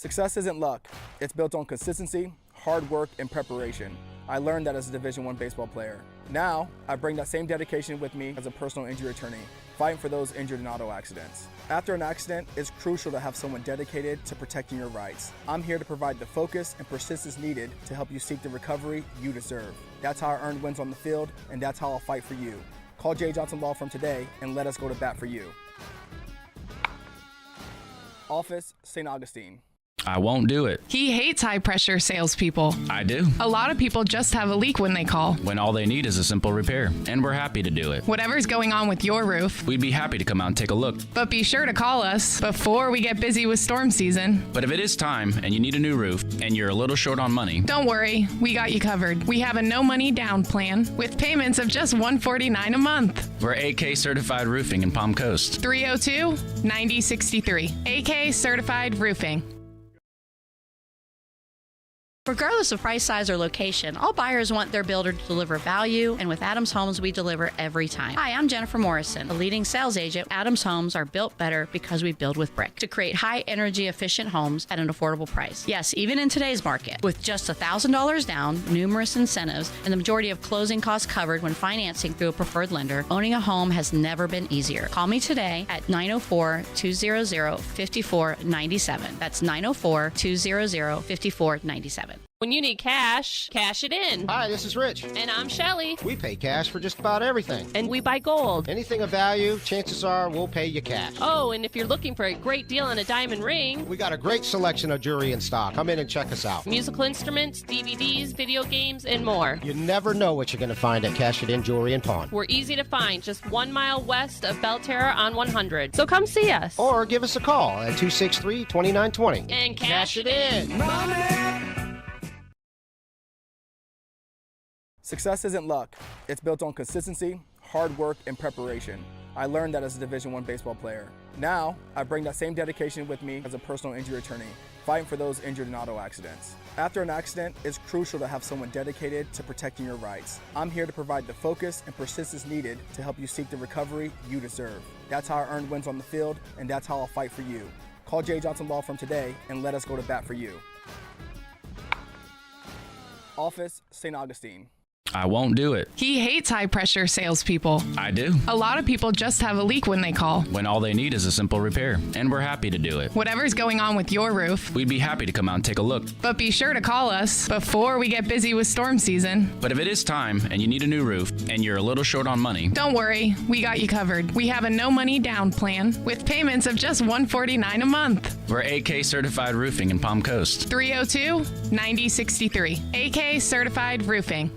Success isn't luck. It's built on consistency, hard work, and preparation. I learned that as a Division I baseball player. Now, I bring that same dedication with me as a personal injury attorney, fighting for those injured in auto accidents. After an accident, it's crucial to have someone dedicated to protecting your rights. I'm here to provide the focus and persistence needed to help you seek the recovery you deserve. That's how I earned wins on the field, and that's how I'll fight for you. Call J. Johnson Law Firm today and let us go to bat for you. Office, St. Augustine. I won't do it. He hates high-pressure salespeople. I do. A lot of people just have a leak when they call. When all they need is a simple repair, and we're happy to do it. Whatever's going on with your roof. We'd be happy to come out and take a look. But be sure to call us before we get busy with storm season. But if it is time and you need a new roof and you're a little short on money, don't worry, we got you covered. We have a no money down plan with payments of just $149 a month. We're AK Certified Roofing in Palm Coast. 302-9063. AK Certified Roofing. Regardless of price, size, or location, all buyers want their builder to deliver value, and with Adams Homes, we deliver every time. Hi, I'm Jennifer Morrison, a leading sales agent. Adams Homes are built better because we build with brick to create high-energy, efficient homes at an affordable price. Yes, even in today's market, with just $1,000 down, numerous incentives, and the majority of closing costs covered when financing through a preferred lender, owning a home has never been easier. Call me today at 904-200-5497. That's 904-200-5497. When you need cash, cash it in. Hi, this is Rich. And I'm Shelly. We pay cash for just about everything. And we buy gold. Anything of value, chances are we'll pay you cash. Oh, and if you're looking for a great deal on a diamond ring, we got a great selection of jewelry in stock. Come in and check us out. Musical instruments, DVDs, video games, and more. You never know what you're going to find at Cash It In Jewelry and Pawn. We're easy to find, just 1 mile west of Belterra on 100. So come see us. Or give us a call at 263-2920. And cash it in. Money! Success isn't luck. It's built on consistency, hard work, and preparation. I learned that as a Division I baseball player. Now, I bring that same dedication with me as a personal injury attorney, fighting for those injured in auto accidents. After an accident, it's crucial to have someone dedicated to protecting your rights. I'm here to provide the focus and persistence needed to help you seek the recovery you deserve. That's how I earned wins on the field, and that's how I'll fight for you. Call J. Johnson Law Firm today and let us go to bat for you. Office, St. Augustine. I won't do it. He hates high-pressure salespeople. I do. A lot of people just have a leak when they call. When all they need is a simple repair, and we're happy to do it. Whatever's going on with your roof. We'd be happy to come out and take a look. But be sure to call us before we get busy with storm season. But if it is time and you need a new roof and you're a little short on money, don't worry, we got you covered. We have a no money down plan with payments of just $149 a month. We're AK Certified Roofing in Palm Coast. 302-9063. AK Certified Roofing.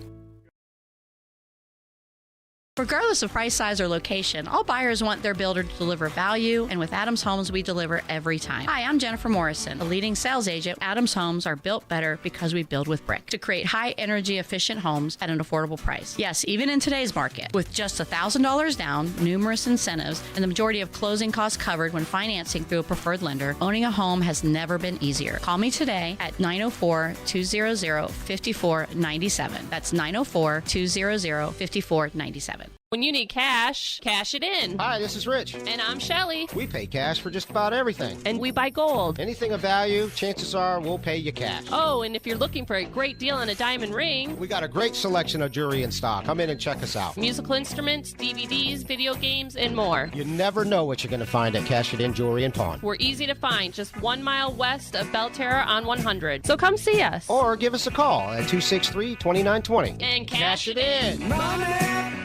Regardless of price, size, or location, all buyers want their builder to deliver value, and with Adams Homes, we deliver every time. Hi, I'm Jennifer Morrison, a leading sales agent. Adams Homes are built better because we build with brick to create high-energy, efficient homes at an affordable price. Yes, even in today's market, with just $1,000 down, numerous incentives, and the majority of closing costs covered when financing through a preferred lender, owning a home has never been easier. Call me today at 904-200-5497. That's 904-200-5497. When you need cash, cash it in. Hi, this is Rich. And I'm Shelly. We pay cash for just about everything. And we buy gold. Anything of value, chances are we'll pay you cash. Oh, and if you're looking for a great deal on a diamond ring, we got a great selection of jewelry in stock. Come in and check us out. Musical instruments, DVDs, video games, and more. You never know what you're going to find at Cash It In Jewelry and Pawn. We're easy to find, just 1 mile west of Belterra on 100. So come see us. Or give us a call at 263-2920. And cash it in. Money!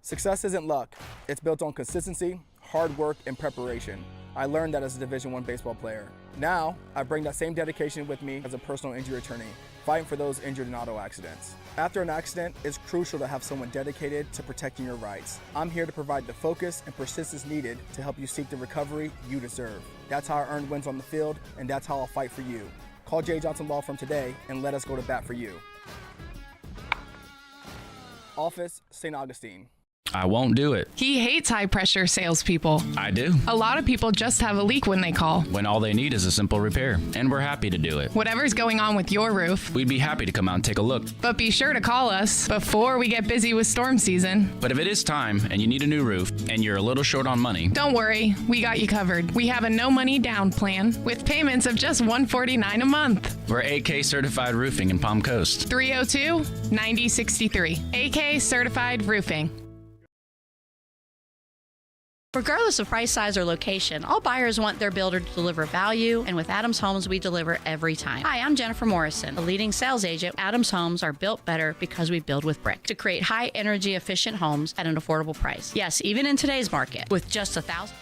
Success isn't luck. It's built on consistency, hard work, and preparation. I learned that as a Division I baseball player. Now, I bring that same dedication with me as a personal injury attorney, fighting for those injured in auto accidents. After an accident, it's crucial to have someone dedicated to protecting your rights. I'm here to provide the focus and persistence needed to help you seek the recovery you deserve. That's how I earned wins on the field, and that's how I'll fight for you. Call J. Johnson Law Firm today and let us go to bat for you. Office, St. Augustine. I won't do it. He hates high-pressure salespeople. I do. A lot of people just have a leak when they call. When all they need is a simple repair, and we're happy to do it. Whatever's going on with your roof. We'd be happy to come out and take a look. But be sure to call us before we get busy with storm season. But if it is time and you need a new roof and you're a little short on money, Don't worry, we got you covered. We have a no money down plan with payments of just $149 a month. we're AK Certified Roofing in Palm Coast. 302-9063. AK Certified Roofing. Regardless of price, size, or location, all buyers want their builder to deliver value, and with Adams Homes, we deliver every time. Hi, I'm Jennifer Morrison, a leading sales agent. Adams Homes are built better because we build with brick to create high energy efficient homes at an affordable price. Yes, even in today's market, with just 1,000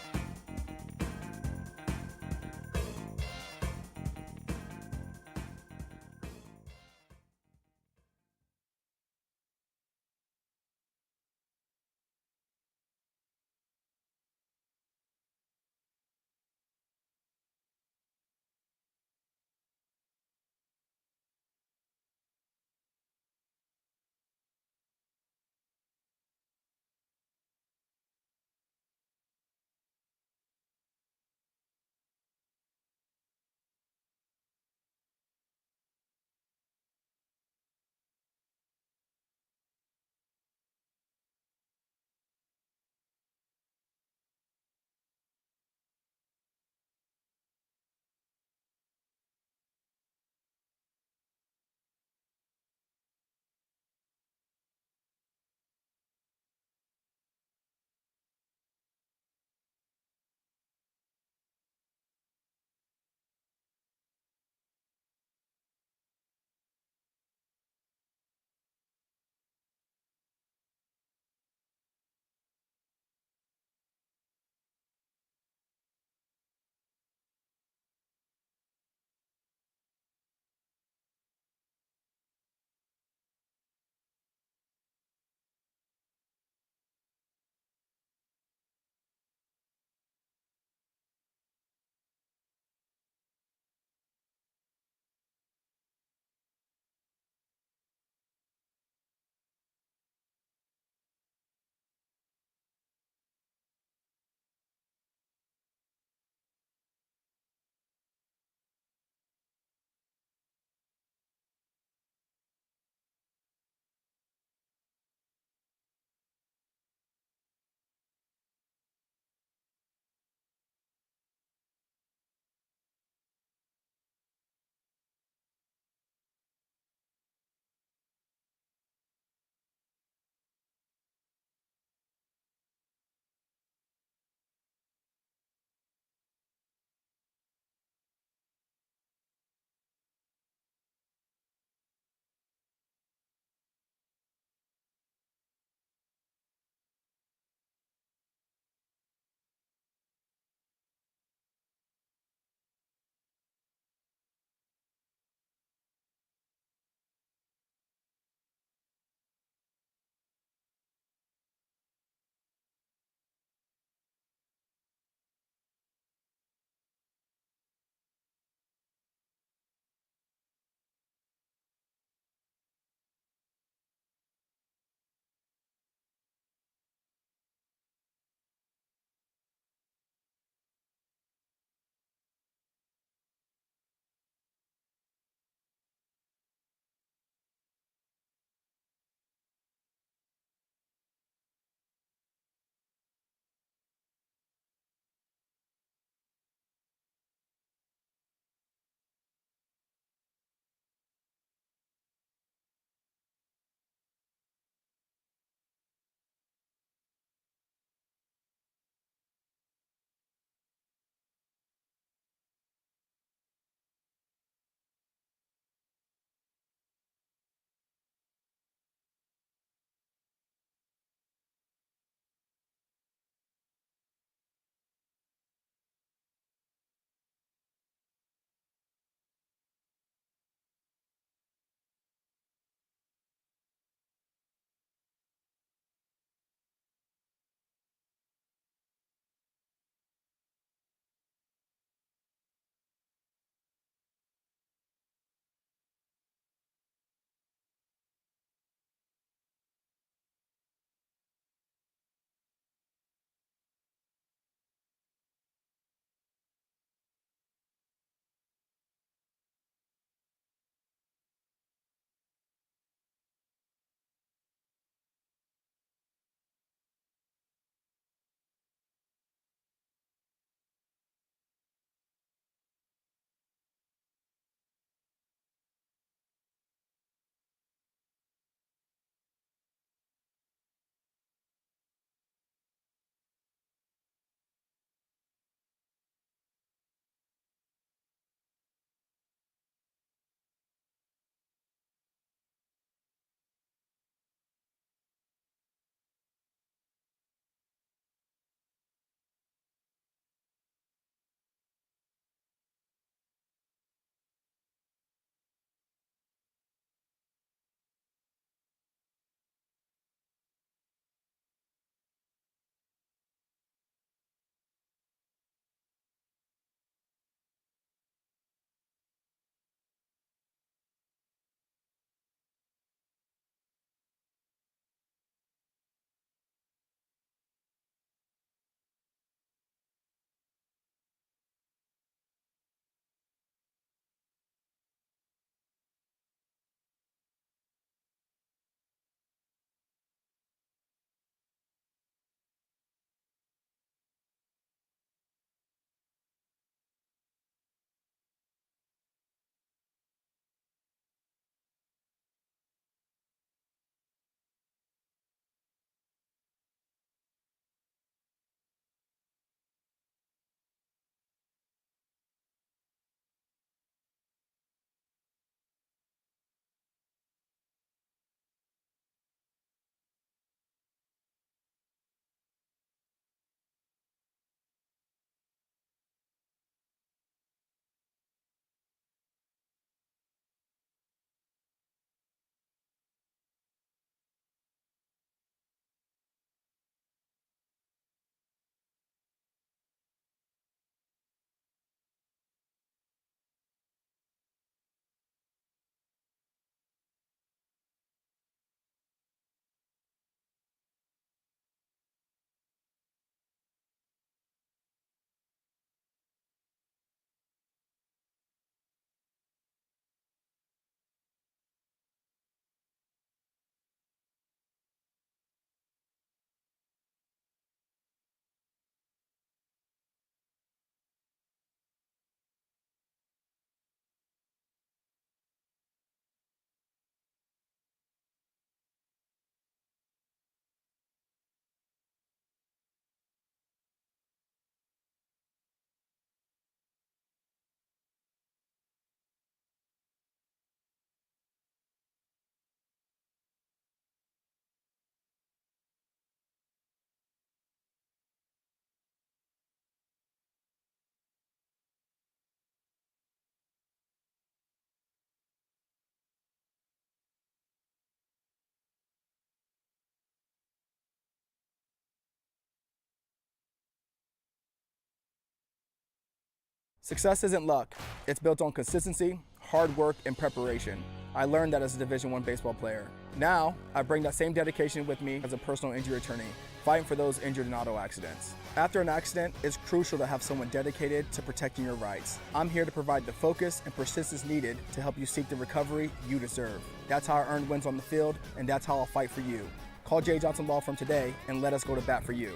Success isn't luck. It's built on consistency, hard work, and preparation. I learned that as a Division I baseball player. Now, I bring that same dedication with me as a personal injury attorney, fighting for those injured in auto accidents. After an accident, it's crucial to have someone dedicated to protecting your rights. I'm here to provide the focus and persistence needed to help you seek the recovery you deserve. That's how I earned wins on the field, and that's how I'll fight for you. Call J. Johnson Law Firm today and let us go to bat for you.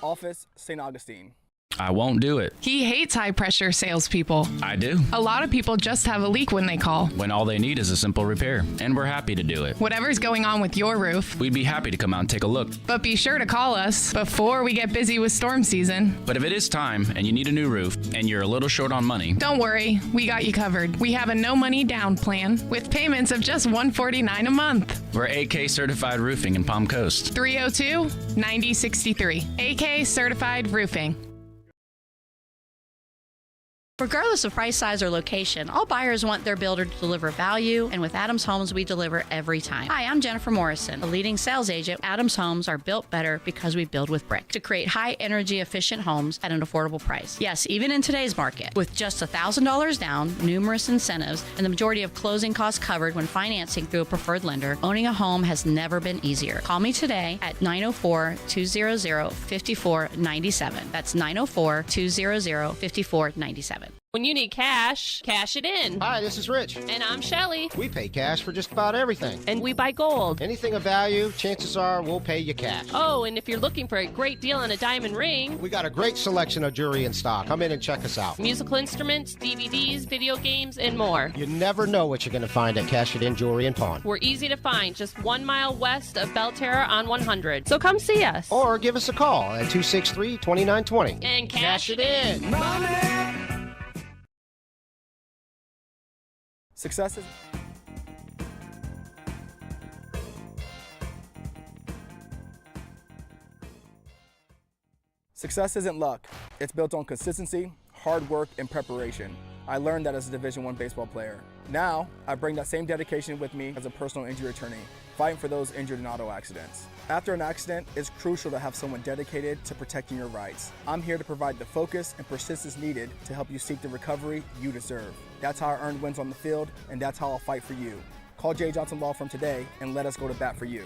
Office, St. Augustine. I won't do it. He hates high-pressure salespeople. I do. A lot of people just have a leak when they call. When all they need is a simple repair, and we're happy to do it. Whatever's going on with your roof. We'd be happy to come out and take a look. But be sure to call us before we get busy with storm season. But if it is time and you need a new roof and you're a little short on money, Don't worry, we got you covered. We have a no money down plan with payments of just $149 a month. we're AK Certified Roofing in Palm Coast. 302-9063. AK Certified Roofing. Regardless of price, size, or location, all buyers want their builder to deliver value, and with Adams Homes, we deliver every time. Hi, I'm Jennifer Morrison, a leading sales agent. Adams Homes are built better because we build with brick to create high-energy, efficient homes at an affordable price. Yes, even in today's market, with just $1,000 down, numerous incentives, and the majority of closing costs covered when financing through a preferred lender, owning a home has never been easier. Call me today at 904-200-5497. That's 904-200-5497. When you need cash, cash it in. Hi, this is Rich. And I'm Shelly. We pay cash for just about everything. And we buy gold. Anything of value, chances are we'll pay you cash. Oh, and if you're looking for a great deal on a diamond ring, We got a great selection of jewelry in stock. Come in and check us out. musical instruments, DVDs, video games, and more. You never know what you're going to find at Cash It In Jewelry and Pawn. We're easy to find, just 1 mile west of Belterra on 100. So come see us. Or give us a call at 263-2920. And cash it in. Success is... Success isn't luck. It's built on consistency, hard work, and preparation. I learned that as a Division I baseball player. Now, I bring that same dedication with me as a personal injury attorney, fighting for those injured in auto accidents. After an accident, it's crucial to have someone dedicated to protecting your rights. I'm here to provide the focus and persistence needed to help you seek the recovery you deserve. That's how I earned wins on the field, and that's how I'll fight for you. Call J. Johnson Law Firm today and let us go to bat for you.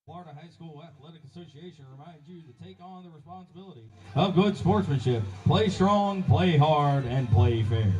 Florida High School Athletic Association reminds you to take on the responsibility of good sportsmanship. Play strong, play hard, and play fair.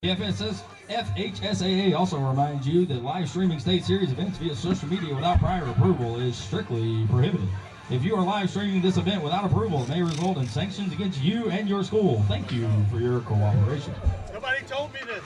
The FHSAA also reminds you that live streaming state series events via social media without prior approval is strictly prohibited. If you are live streaming this event without approval, it may result in sanctions against you and your school. Thank you for your cooperation. Nobody told me this.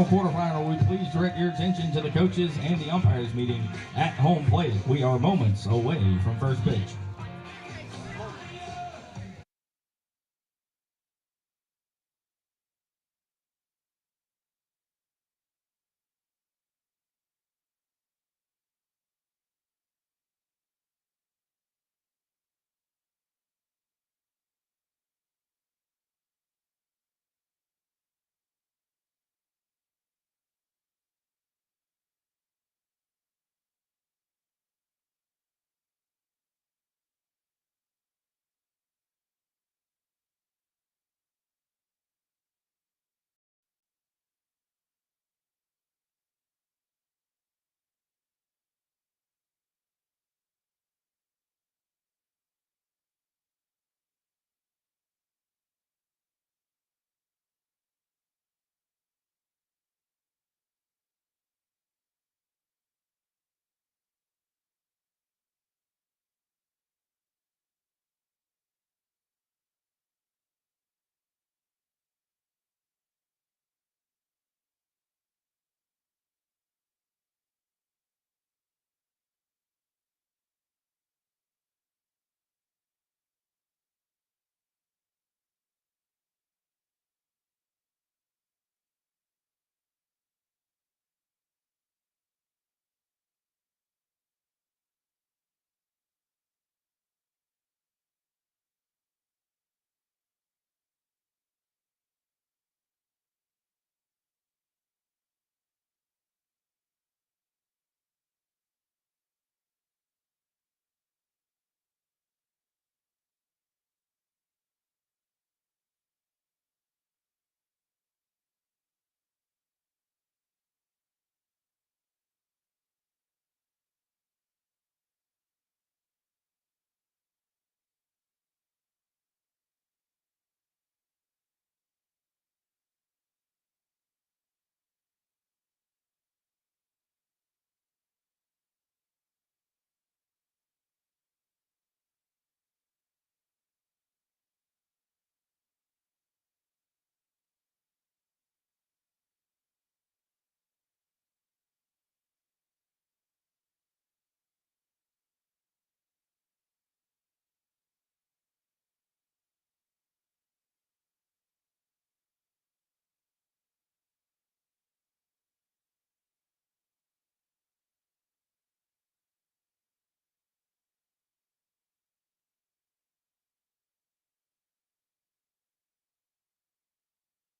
Quarterfinal, we please direct your attention to the coaches and the umpires meeting at home plate. We are moments away from first pitch.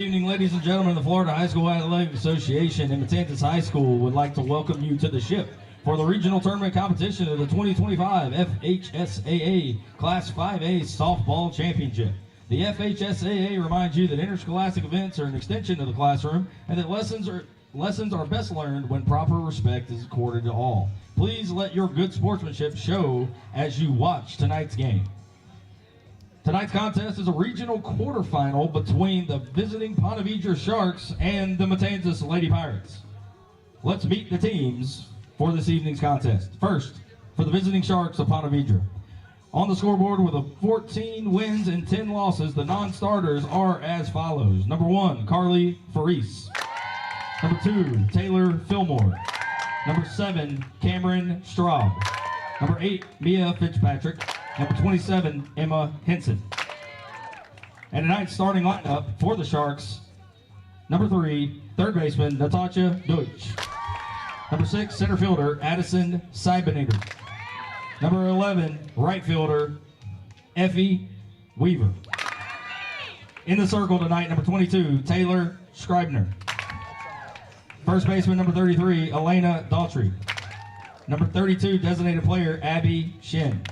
Good evening, ladies and gentlemen. The Florida High School Athletic Association and Matanzas High School would like to welcome you to the ship for the regional tournament competition of the 2025 FHSAA Class 5A Softball Championship. The FHSAA reminds you that interscholastic events are an extension of the classroom and that lessons are best learned when proper respect is accorded to all. Please let your good sportsmanship show as you watch tonight's game. Tonight's contest is a regional quarterfinal between the visiting Ponte Vedra Sharks and the Matanzas Lady Pirates. Let's meet the teams for this evening's contest. First, for the visiting Sharks of Ponte Vedra. On the scoreboard with 14 wins and 10 losses, the non-starters are as follows. Number 1, Carly Faris. Number 2, Taylor Fillmore. Number 7, Cameron Straub. Number 8, Mia Fitzpatrick. Number 27, Emma Henson. And tonight's starting lineup for the Sharks. Number 3, third baseman, Natasha Deutsch. Number 6, center fielder, Addison Seibenader. Number 11, right fielder, Effie Weaver. In the circle tonight, number 22, Taylor Scribner. First baseman, number 33, Elena Daughtry. Number 32, designated player, Abby Shin.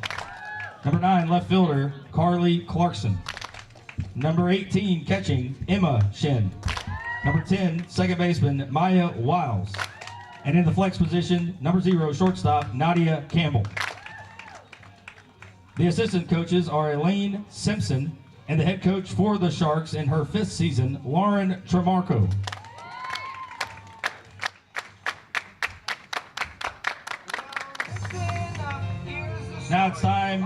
Number 9, left fielder, Carly Clarkson. Number 18, catching, Emma Shin. Number 10, second baseman, Maya Wiles. And in the flex position, number 0, shortstop, Nadia Campbell. The assistant coaches are Elaine Simpson and the head coach for the Sharks in her 5th season, Lauren Tremarco. Now it's time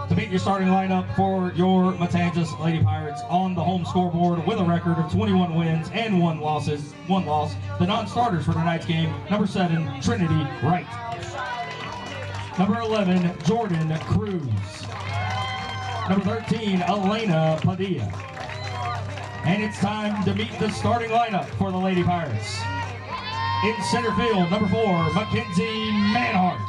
to meet your starting lineup for your Matanzas Lady Pirates on the home scoreboard with a record of 21 wins and 1 loss. The non-starters for tonight's game, number 7, Trinity Wright. Number 11, Jordan Cruz. Number 13, Elena Padilla. And it's time to meet the starting lineup for the Lady Pirates. In center field, number 4, Mackenzie Manhart.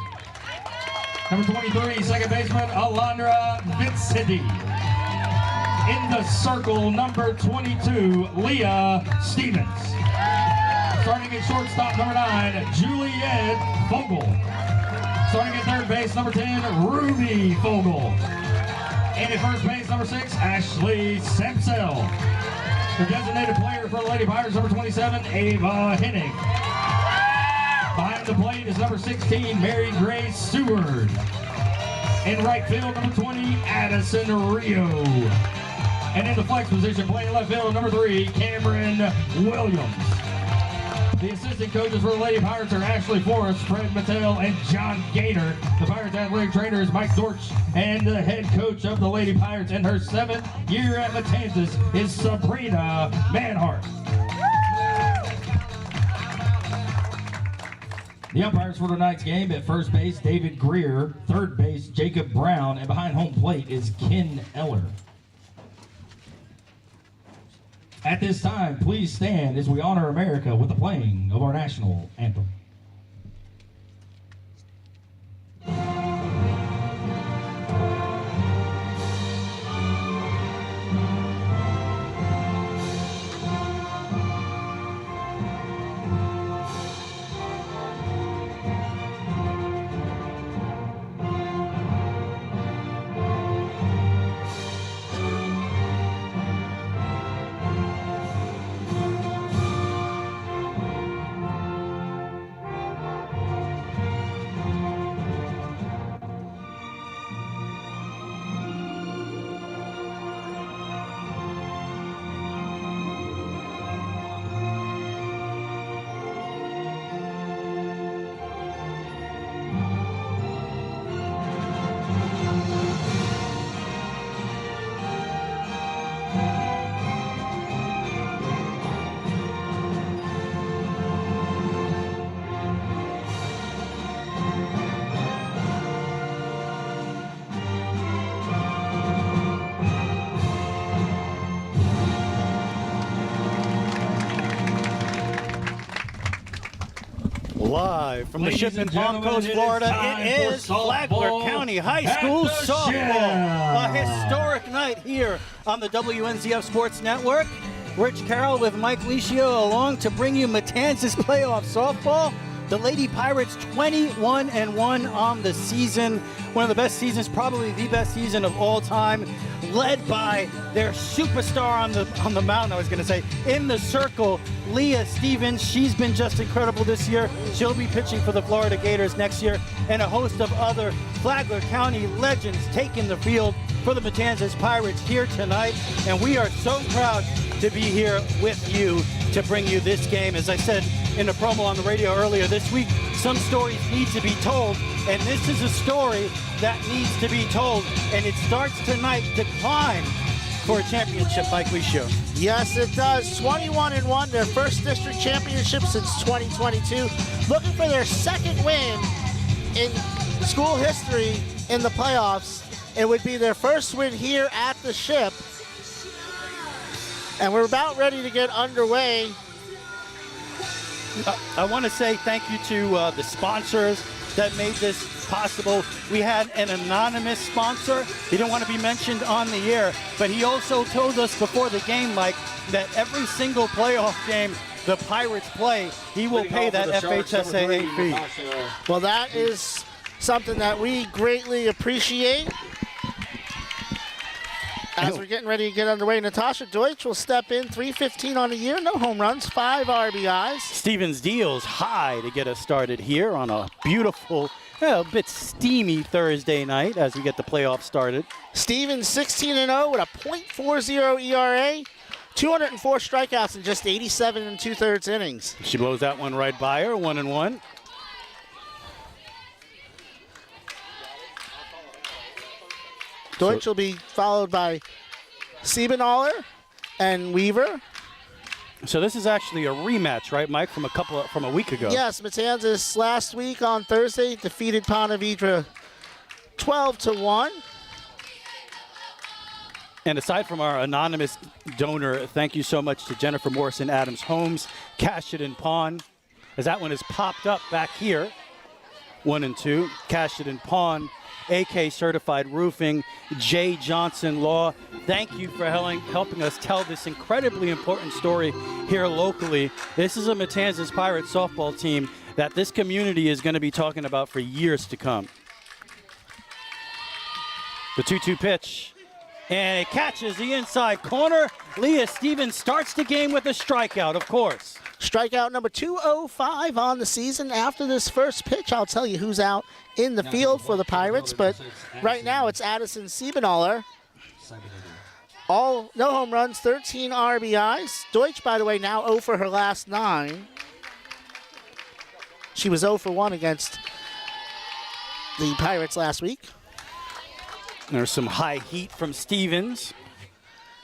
Number 23, second baseman, Alondra Vincenti. In the circle, number 22, Leah Stevens. Starting at shortstop, number 9, Juliet Vogel. Starting at third base, number 10, Ruby Vogel. And at first base, number 6, Ashley Samsel. The designated player for the Lady Pirates, number 27, Ava Hennig. Behind the plate is number 16, Mary Grace Seward. In right field, number 20, Addison Rio. And in the flex position, playing left field, number 3, Cameron Williams. The assistant coaches for the Lady Pirates are Ashley Forrest, Fred Mattel, and John Gaynor. The Pirates athletic trainer is Mike Dortch, and the head coach of the Lady Pirates in her 7th year at Matanzas is Sabrina Manhart. The umpires for tonight's game: at first base, David Greer; third base, Jacob Brown; and behind home plate is Ken Eller. At this time, please stand as we honor America with the playing of our national anthem. Live from the ship in Palm Coast, Florida, it is Flagler County High School softball. A historic night here on the WNZF Sports Network. Rich Carroll with Mike Licio along to bring you Matanzas playoff softball. The Lady Pirates 21-1 on the season. One of the best seasons, probably the best season of all time, led by their superstar on the mound, I was going to say, in the circle, Leah Stevens. She's been just incredible this year. She'll be pitching for the Florida Gators next year, and a host of other Flagler County legends taking the field for the Matanzas Pirates here tonight. And we are so proud to be here with you to bring you this game. As I said in a promo on the radio earlier this week, some stories need to be told, and this is a story that needs to be told, and it starts tonight to climb for a championship, Mike Licio. Yes, it does. 21-1, their first district championship since 2022. Looking for their second win in school history in the playoffs. It would be their first win here at the Ship. And we're about ready to get underway. I want to say thank you to the sponsors that made this possible. We had an anonymous sponsor. He didn't want to be mentioned on the air, but he also told us before the game, Mike, that every single playoff game the Pirates play, he will pay that FHSAA fee. Well, that is something that we greatly appreciate. As we're getting ready to get underway, Natasha Deutsch will step in, 315 on the year, no home runs, 5 RBIs. Stevens deals high to get us started here on a beautiful, a bit steamy Thursday night as we get the playoffs started. Stevens 16-0 with a .40 ERA, 204 strikeouts in just 87 2/3 innings. She blows that one right by her, 1-1. Deutsch will be followed by Siebenaller and Weaver. So this is actually a rematch, right, Mike, from a week ago? Yes, Matanzas last week on Thursday defeated Ponte Vedra 12-1. And aside from our anonymous donor, thank you so much to Jennifer Morrison, Adams Homes, Cash It in Pawn, as that one has popped up back here. 1 and 2, Cash It in Pawn, AK Certified Roofing, J. Johnson Law. Thank you for helping us tell this incredibly important story here locally. This is a Matanzas Pirates softball team that this community is going to be talking about for years to come. The 2-2 pitch, and it catches the inside corner. Leah Stevens starts the game with a strikeout, of course. Strikeout number 205 on the season. After this first pitch, I'll tell you who's out in the field for the Pirates, but right now it's Addison Siebenaller. No home runs, 13 RBIs. Deutsch, by the way, now 0 for her last 9. She was 0 for 1 against the Pirates last week. There's some high heat from Stevens.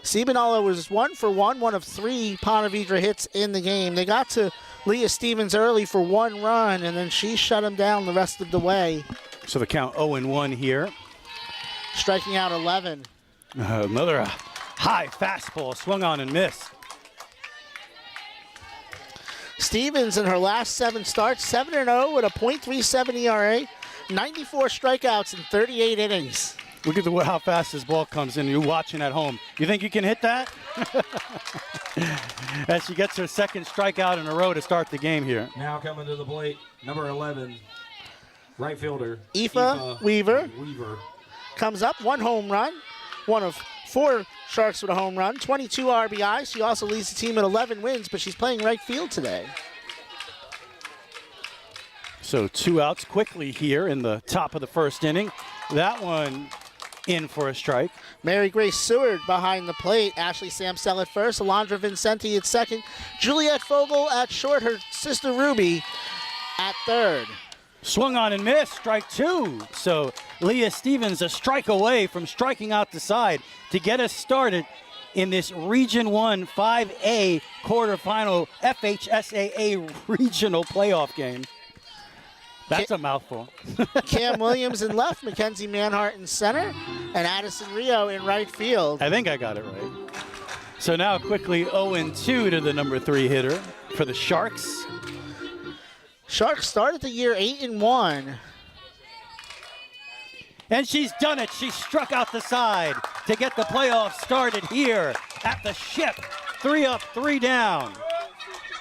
Siebenaller was 1 for 1, one of 3 Ponte Vedra hits in the game. They got to Leah Stevens early for 1 run, and then she shut him down the rest of the way. So the count 0-1 here. Striking out 11. Another high fastball swung on and missed. Stevens in her last 7 starts, 7-0 with a .37 ERA, 94 strikeouts in 38 innings. Look at how fast this ball comes in. You're watching at home. You think you can hit that? As she gets her second strikeout in a row to start the game here. Now coming to the plate, number 11, right fielder. Aoife Weaver comes up, 1 home run, one of 4 Sharks with a home run, 22 RBIs. She also leads the team at 11 wins, but she's playing right field today. So 2 outs quickly here in the top of the first inning. That one in for a strike. Mary Grace Seward behind the plate. Ashley Samsell at first. Alondra Vincenti at second. Juliet Fogel at short. Her sister Ruby at third. Swung on and missed. Strike 2. So Leah Stevens a strike away from striking out the side to get us started in this Region 1 5A quarterfinal FHSAA regional playoff game. That's a mouthful. Cam Williams in left, Mackenzie Manhart in center, and Addison Rio in right field. I think I got it right. So now quickly 0-2 to the number 3 hitter for the Sharks. Sharks started the year 8-1. And she's done it. She struck out the side to get the playoffs started here at the Ship. 3 up, 3 down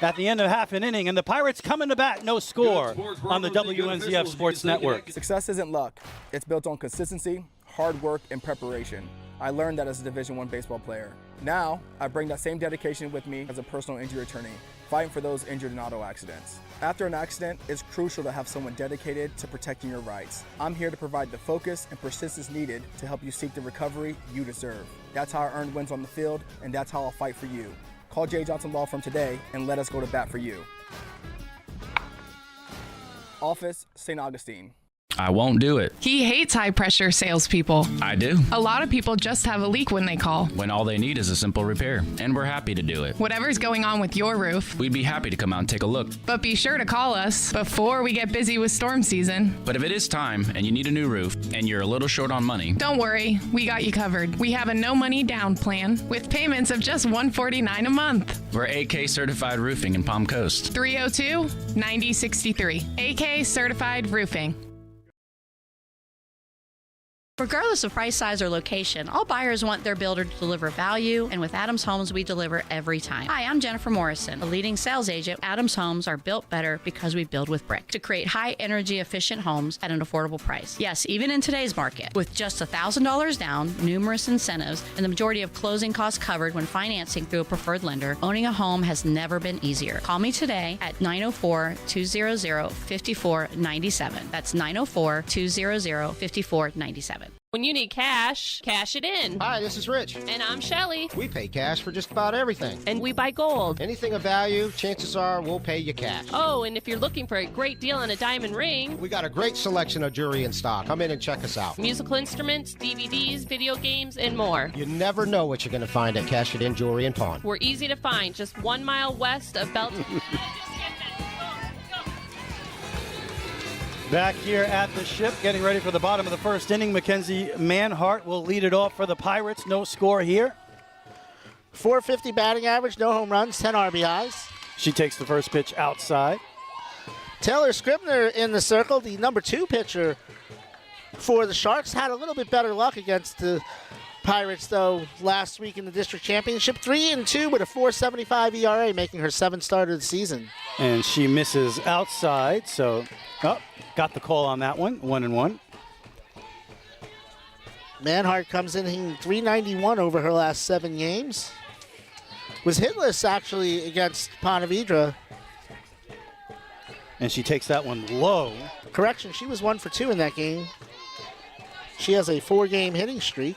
at the end of half an inning, and the Pirates coming to bat, no score on the WNZF Sports Network. Success isn't luck. It's built on consistency, hard work, and preparation. I learned that as a Division I baseball player. Now, I bring that same dedication with me as a personal injury attorney, fighting for those injured in auto accidents. After an accident, it's crucial to have someone dedicated to protecting your rights. I'm here to provide the focus and persistence needed to help you seek the recovery you deserve. That's how I earned wins on the field, and that's how I'll fight for you. Call J. Johnson Law Firm today and let us go to bat for you. Office, St. Augustine. I won't do it. He hates high-pressure salespeople. I do. A lot of people just have a leak when they call. When all they need is a simple repair, and we're happy to do it. Whatever's going on with your roof. We'd be happy to come out and take a look. But be sure to call us before we get busy with storm season. But if it is time and you need a new roof and you're a little short on money, don't worry, we got you covered. We have a no money down plan with payments of just $149 a month. We're AK certified roofing in Palm Coast. 302-9063. AK certified roofing. Regardless of price, size, or location, all buyers want their builder to deliver value, and with Adams Homes, we deliver every time. Hi, I'm Jennifer Morrison, a leading sales agent. Adams Homes are built better because we build with brick to create high-energy, efficient homes at an affordable price. Yes, even in today's market, with just $1,000 down, numerous incentives, and the majority of closing costs covered when financing through a preferred lender, owning a home has never been easier. Call me today at 904-200-5497. That's 904-200-5497. When you need cash, cash it in. Hi, this is Rich. And I'm Shelly. We pay cash for just about everything. And we buy gold. Anything of value, chances are we'll pay you cash. Oh, and if you're looking for a great deal on a diamond ring, We got a great selection of jewelry in stock. Come in and check us out. musical instruments, DVDs, video games, and more. You never know what you're going to find at Cash It In Jewelry and Pawn. We're easy to find, just 1 mile west of Belton. Back here at the Ship, getting ready for the bottom of the first inning. Mackenzie Manhart will lead it off for the Pirates. No score here. .450 batting average, no home runs, 10 RBIs. She takes the first pitch outside. Taylor Scribner in the circle, the number 2 pitcher for the Sharks. Had a little bit better luck against the Pirates, though, last week in the district championship. 3-2 with a .475 ERA, making her 7th start of the season. And she misses outside, so got the call on that one, 1-1. Manhart comes in hitting .391 over her last 7 games. Was hitless, actually, against Ponte Vedra. And she takes that one low. Correction, she was 1 for 2 in that game. She has a 4-game hitting streak.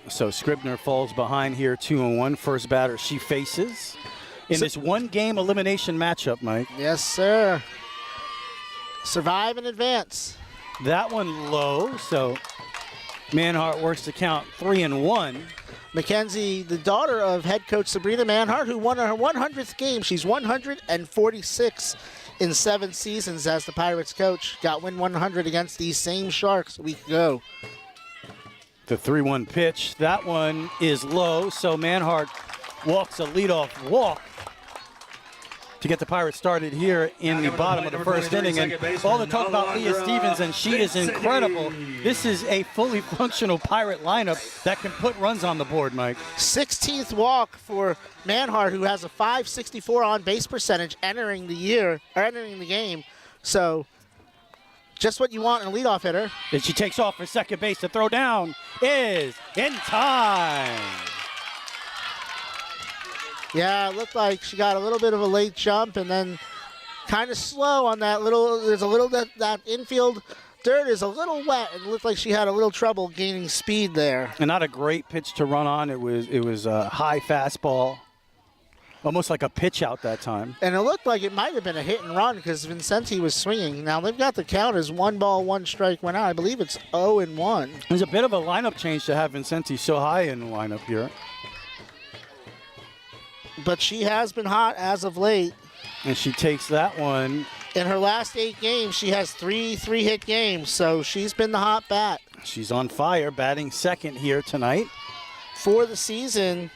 So Scribner falls behind here, 2-1. First batter she faces in this 1-game elimination matchup, Mike. Yes, sir. Survive and advance. That one low, so Manhart works to count 3-1. Mackenzie, the daughter of head coach Sabrina Manhart, who won her 100th game. She's 146 in 7 seasons as the Pirates coach. Got win 100 against these same Sharks a week ago. The 3-1 pitch, that one is low, so Manhart walks a leadoff walk to get the Pirates started here in the bottom of the first inning. And all the talk about Leah Stevens, and she is incredible. This is a fully functional Pirate lineup that can put runs on the board, Mike. 16th walk for Manhart, who has a .564 on-base percentage entering the game. So just what you want in a leadoff hitter. And she takes off for second base. The throw down is in time. Yeah, it looked like she got a little bit of a late jump and then kind of slow on that little. There's a little that infield dirt is a little wet. It looked like she had a little trouble gaining speed there. And not a great pitch to run on. It was a high fastball, almost like a pitch out that time. And it looked like it might have been a hit and run because Vincenti was swinging. Now they've got the count as 1 ball, 1 strike went out. I believe it's 0-1. There's a bit of a lineup change to have Vincenti so high in the lineup here. But she has been hot as of late. And she takes that one. In her last 8 games, she has 3 hit games, so she's been the hot bat. She's on fire, batting second here tonight. For the season,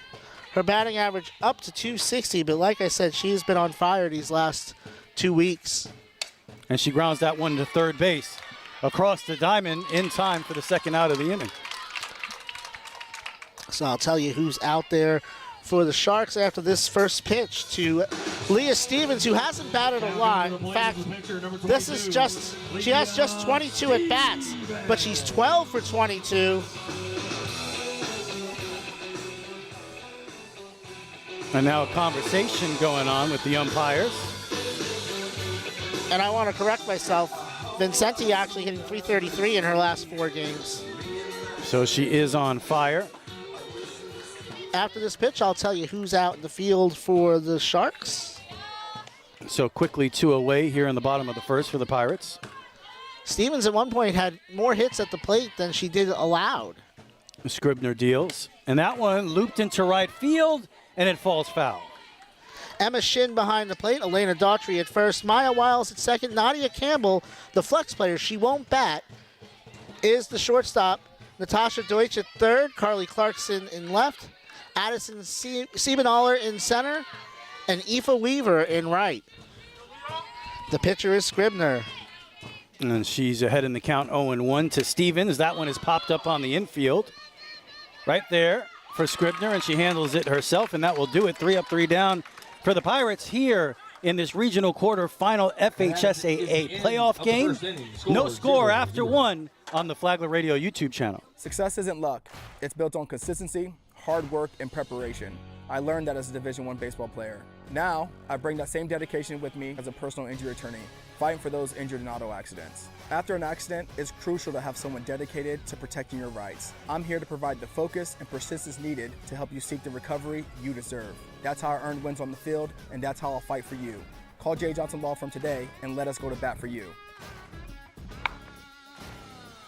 her batting average up to .260, but like I said, she's been on fire these last 2 weeks. And she grounds that one to third base across the diamond in time for the second out of the inning. So I'll tell you who's out there for the Sharks after this first pitch to Leah Stevens, who hasn't batted a lot. In fact, she has just 22 at bats, but she's 12 for 22. And now a conversation going on with the umpires. And I want to correct myself. Vincenti actually hitting .333 in her last 4 games. So she is on fire. After this pitch, I'll tell you who's out in the field for the Sharks. So quickly 2 away here in the bottom of the first for the Pirates. Stevens at one point had more hits at the plate than she did allowed. Scribner deals. And that one looped into right field, and it falls foul. Emma Shin behind the plate, Elena Daughtry at first, Maya Wiles at second, Nadia Campbell, the flex player, she won't bat, is the shortstop. Natasha Deutsch at third, Carly Clarkson in left, Addison Siebenaller in center, and Aoife Weaver in right. The pitcher is Scribner. And she's ahead in the count 0-1 to Stevens. That one is popped up on the infield. Right there for Scribner, and she handles it herself, and that will do it. 3 up, 3 down for the Pirates here in this regional quarterfinal FHSAA playoff game. No score after 1 on the Flagler Radio YouTube channel. Success isn't luck. It's built on consistency, hard work, and preparation. I learned that as a Division I baseball player. Now, I bring that same dedication with me as a personal injury attorney, fighting for those injured in auto accidents. After an accident, it's crucial to have someone dedicated to protecting your rights. I'm here to provide the focus and persistence needed to help you seek the recovery you deserve. That's how I earned wins on the field, and that's how I'll fight for you. Call J. Johnson Law Firm today and let us go to bat for you.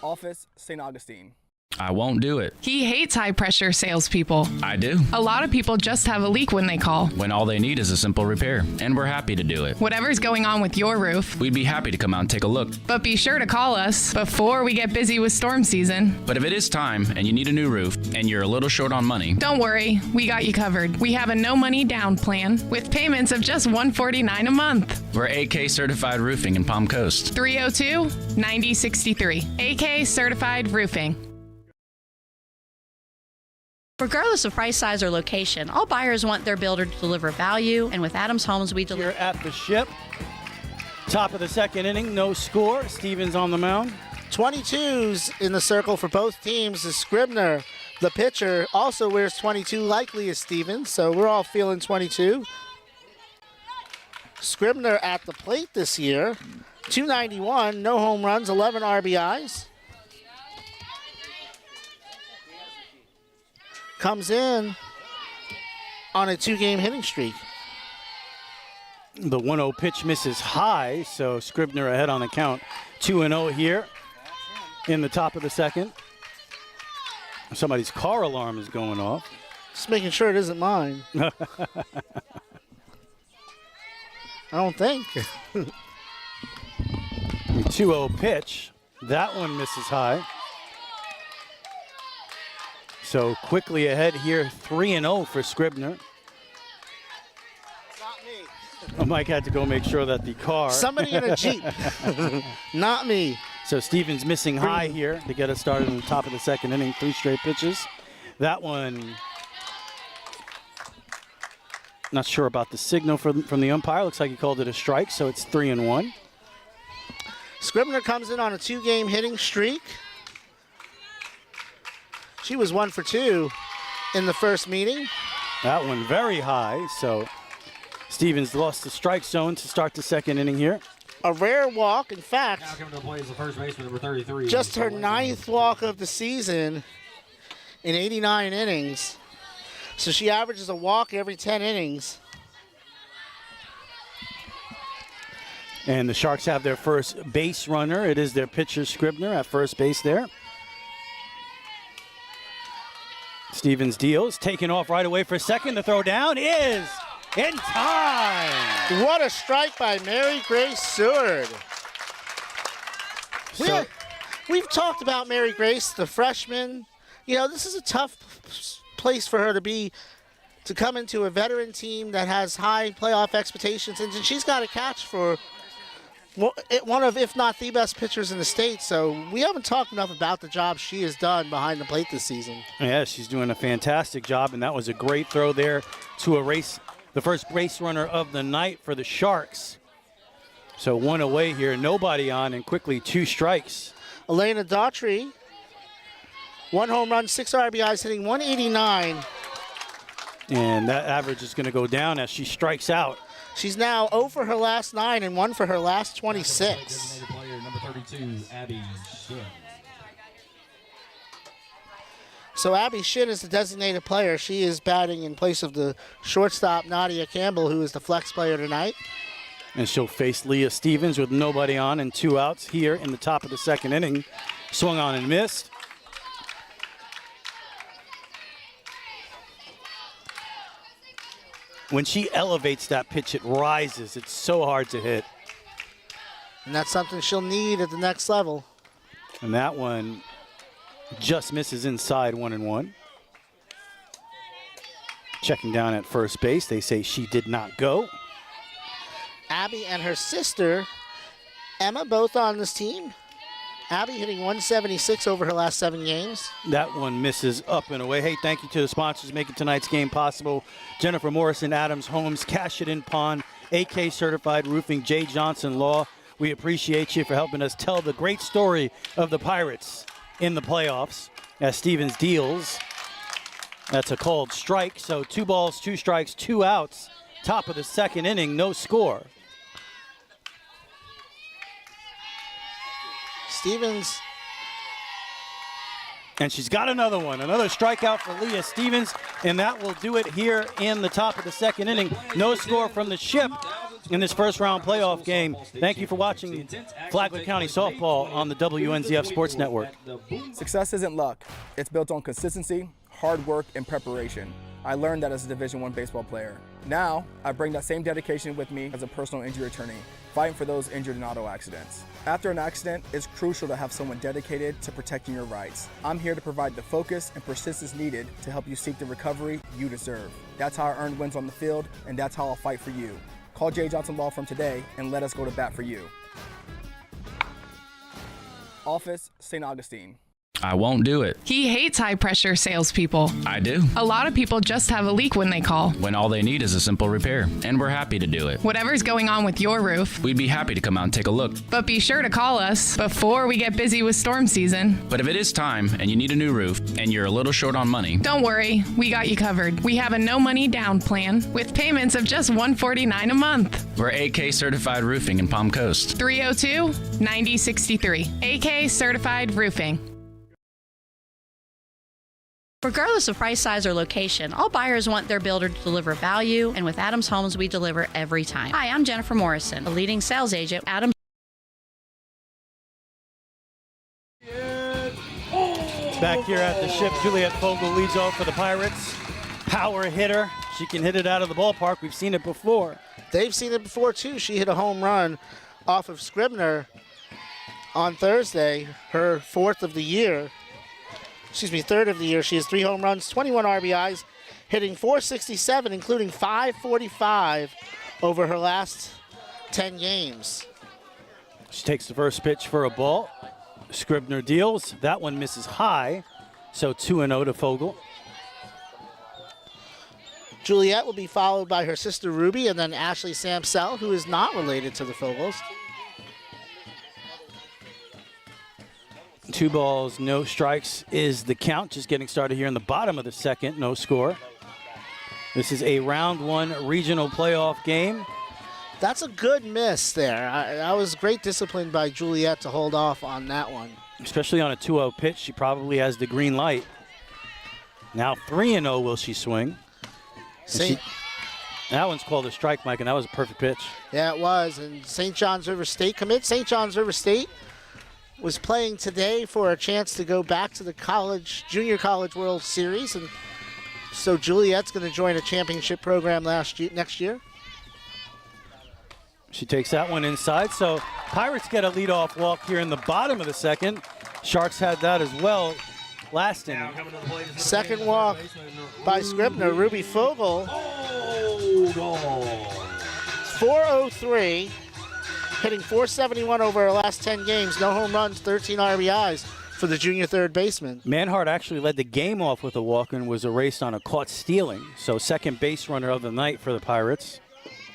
Office, St. Augustine. I won't do it. He hates high-pressure salespeople. I do. A lot of people just have a leak when they call. When all they need is a simple repair, and we're happy to do it. Whatever's going on with your roof. We'd be happy to come out and take a look. But be sure to call us before we get busy with storm season. But if it is time and you need a new roof and you're a little short on money, don't worry, we got you covered. We have a no money down plan with payments of just $149 a month. We're AK certified roofing in Palm Coast. 302-9063. AK certified roofing. Regardless of price, size, or location, all buyers want their builder to deliver value, and with Adams Homes, we deliver. Here at the Ship, top of the second inning, no score. Stevens on the mound. 22s in the circle for both teams is Scribner. The pitcher also wears 22, likely as Stevens, so we're all feeling 22. Scribner at the plate this year, 291, no home runs, 11 RBIs. Comes in on a 2-game hitting streak. The 1-0 pitch misses high, so Scribner ahead on the count. 2-0 here in the top of the second. Somebody's car alarm is going off. Just making sure it isn't mine. I don't think. 2-0 pitch. That one misses high. So quickly ahead here, 3-0 for Scribner. Not me. Mike had to go make sure that the car. Somebody in a Jeep. Not me. So Stevens missing high here to get us started in the top of the second inning. 3 straight pitches. That one, not sure about the signal from the umpire. Looks like he called it a strike, so it's 3-1. Scribner comes in on a 2-game hitting streak. She was 1 for 2 in the first meeting. That one very high, so Stevens lost the strike zone to start the second inning here. A rare walk, in fact. Now coming to play is the first baseman, number 33. Just her 9th walk of the season in 89 innings. So she averages a walk every 10 innings. And the Sharks have their first base runner. It is their pitcher, Scribner, at first base there. Stevens deals, taken off right away for second. The throw down is in time. What a strike by Mary Grace Seward. We've talked about Mary Grace, the freshman. You know, this is a tough place for her to be, to come into a veteran team that has high playoff expectations, and she's got a catch for one of, if not the best pitchers in the state. So we haven't talked enough about the job she has done behind the plate this season. Yeah, she's doing a fantastic job, and that was a great throw there to erase the first base runner of the night for the Sharks. So one away here, nobody on, and quickly 2 strikes. Elena Daughtry, 1 home run, 6 RBIs, hitting 189. And that average is going to go down as she strikes out. She's now 0 for her last 9 and 1 for her last 26. Designated player number 32, Abby Shin. So Abby Shin is the designated player. She is batting in place of the shortstop, Nadia Campbell, who is the flex player tonight. And she'll face Leah Stevens with nobody on and 2 outs here in the top of the second inning. Swung on and missed. When she elevates that pitch, it rises. It's so hard to hit. And that's something she'll need at the next level. And that one just misses inside 1-1. Checking down at first base, they say she did not go. Abby and her sister, Emma, both on this team. Abby hitting 176 over her last 7 games. That one misses up and away. Hey, thank you to the sponsors making tonight's game possible. Jennifer Morrison, Adams Homes, Cash It In Pond, AK Certified Roofing, J. Johnson Law. We appreciate you for helping us tell the great story of the Pirates in the playoffs as Stevens deals. That's a called strike, so 2 balls, 2 strikes, 2 outs. Top of the second inning, no score. Stevens. And she's got another one, another strikeout for Leah Stevens, and that will do it here in the top of the second inning. No score from the Ship in this first round playoff game. Thank you for watching Flagler County Softball on the WNZF Sports Network. Success isn't luck. It's built on consistency, hard work, and preparation. I learned that as a Division I baseball player. Now, I bring that same dedication with me as a personal injury attorney, fighting for those injured in auto accidents. After an accident, it's crucial to have someone dedicated to protecting your rights. I'm here to provide the focus and persistence needed to help you seek the recovery you deserve. That's how I earned wins on the field, and that's how I'll fight for you. Call J. Johnson Law Firm today and let us go to bat for you. Office, St. Augustine. I won't do it. He hates high-pressure salespeople. I do. A lot of people just have a leak when they call. When all they need is a simple repair, and we're happy to do it. Whatever's going on with your roof. We'd be happy to come out and take a look. But be sure to call us before we get busy with storm season. But if it is time and you need a new roof and you're a little short on money, don't worry, we got you covered. We have a no money down plan with payments of just $149 a month. We're AK Certified Roofing in Palm Coast. 302-9063. AK Certified Roofing. Regardless of price, size, or location, all buyers want their builder to deliver value, and with Adams Homes, we deliver every time. Hi, I'm Jennifer Morrison, a leading sales agent. Adams. Back here at the Ship, Juliet Fogle leads off for the Pirates. Power hitter. She can hit it out of the ballpark. We've seen it before. They've seen it before, too. She hit a home run off of Scribner on Thursday, her 4th of the year. Excuse me, 3rd of the year. She has 3 home runs, 21 RBIs, hitting .467, including .545 over her last 10 games. She takes the first pitch for a ball. Scribner deals. That one misses high, so 2-0 to Fogle. Juliet will be followed by her sister Ruby and then Ashley Samsell, who is not related to the Fogles. 2 balls, no strikes is the count. Just getting started here in the bottom of the second, no score. This is a round 1 regional playoff game. That's a good miss there. That was great discipline by Juliet to hold off on that one. Especially on a 2-0 pitch, she probably has the green light. Now 3-0 will she swing. That one's called a strike, Mike, and that was a perfect pitch. Yeah, it was. And St. John's River State commit. St. John's River State was playing today for a chance to go back to the Junior College World Series. And so Juliet's going to join a championship program next year. She takes that one inside. So Pirates get a leadoff walk here in the bottom of the second. Sharks had that as well last inning. Second walk by Scribner. Ruby Fogle. 4:03. hitting .471 over her last 10 games. No home runs, 13 RBIs for the junior third baseman. Manhart actually led the game off with a walk and was erased on a caught stealing. So second base runner of the night for the Pirates.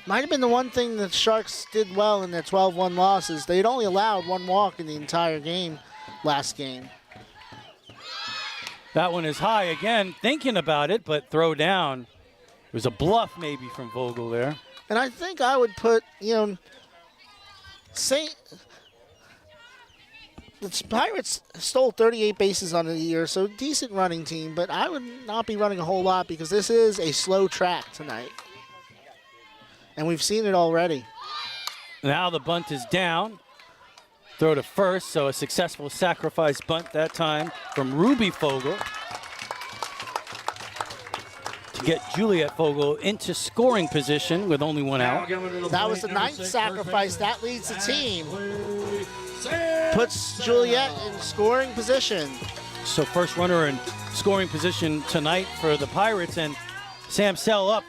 Might have been the one thing that Sharks did well in their 12-1 losses. They'd only allowed one walk in the entire game last game. That one is high again, thinking about it, but throw down. It was a bluff maybe from Vogel there. And I think I would put, the Pirates stole 38 bases on the year, so decent running team, but I would not be running a whole lot because this is a slow track tonight. And we've seen it already. Now the bunt is down. Throw to first, so a successful sacrifice bunt that time from Ruby Fogel to get Juliet Fogel into scoring position with only one out. That was the 9th sacrifice. That leads the team. Puts Juliet in scoring position. So first runner in scoring position tonight for the Pirates, and Sam Sell up.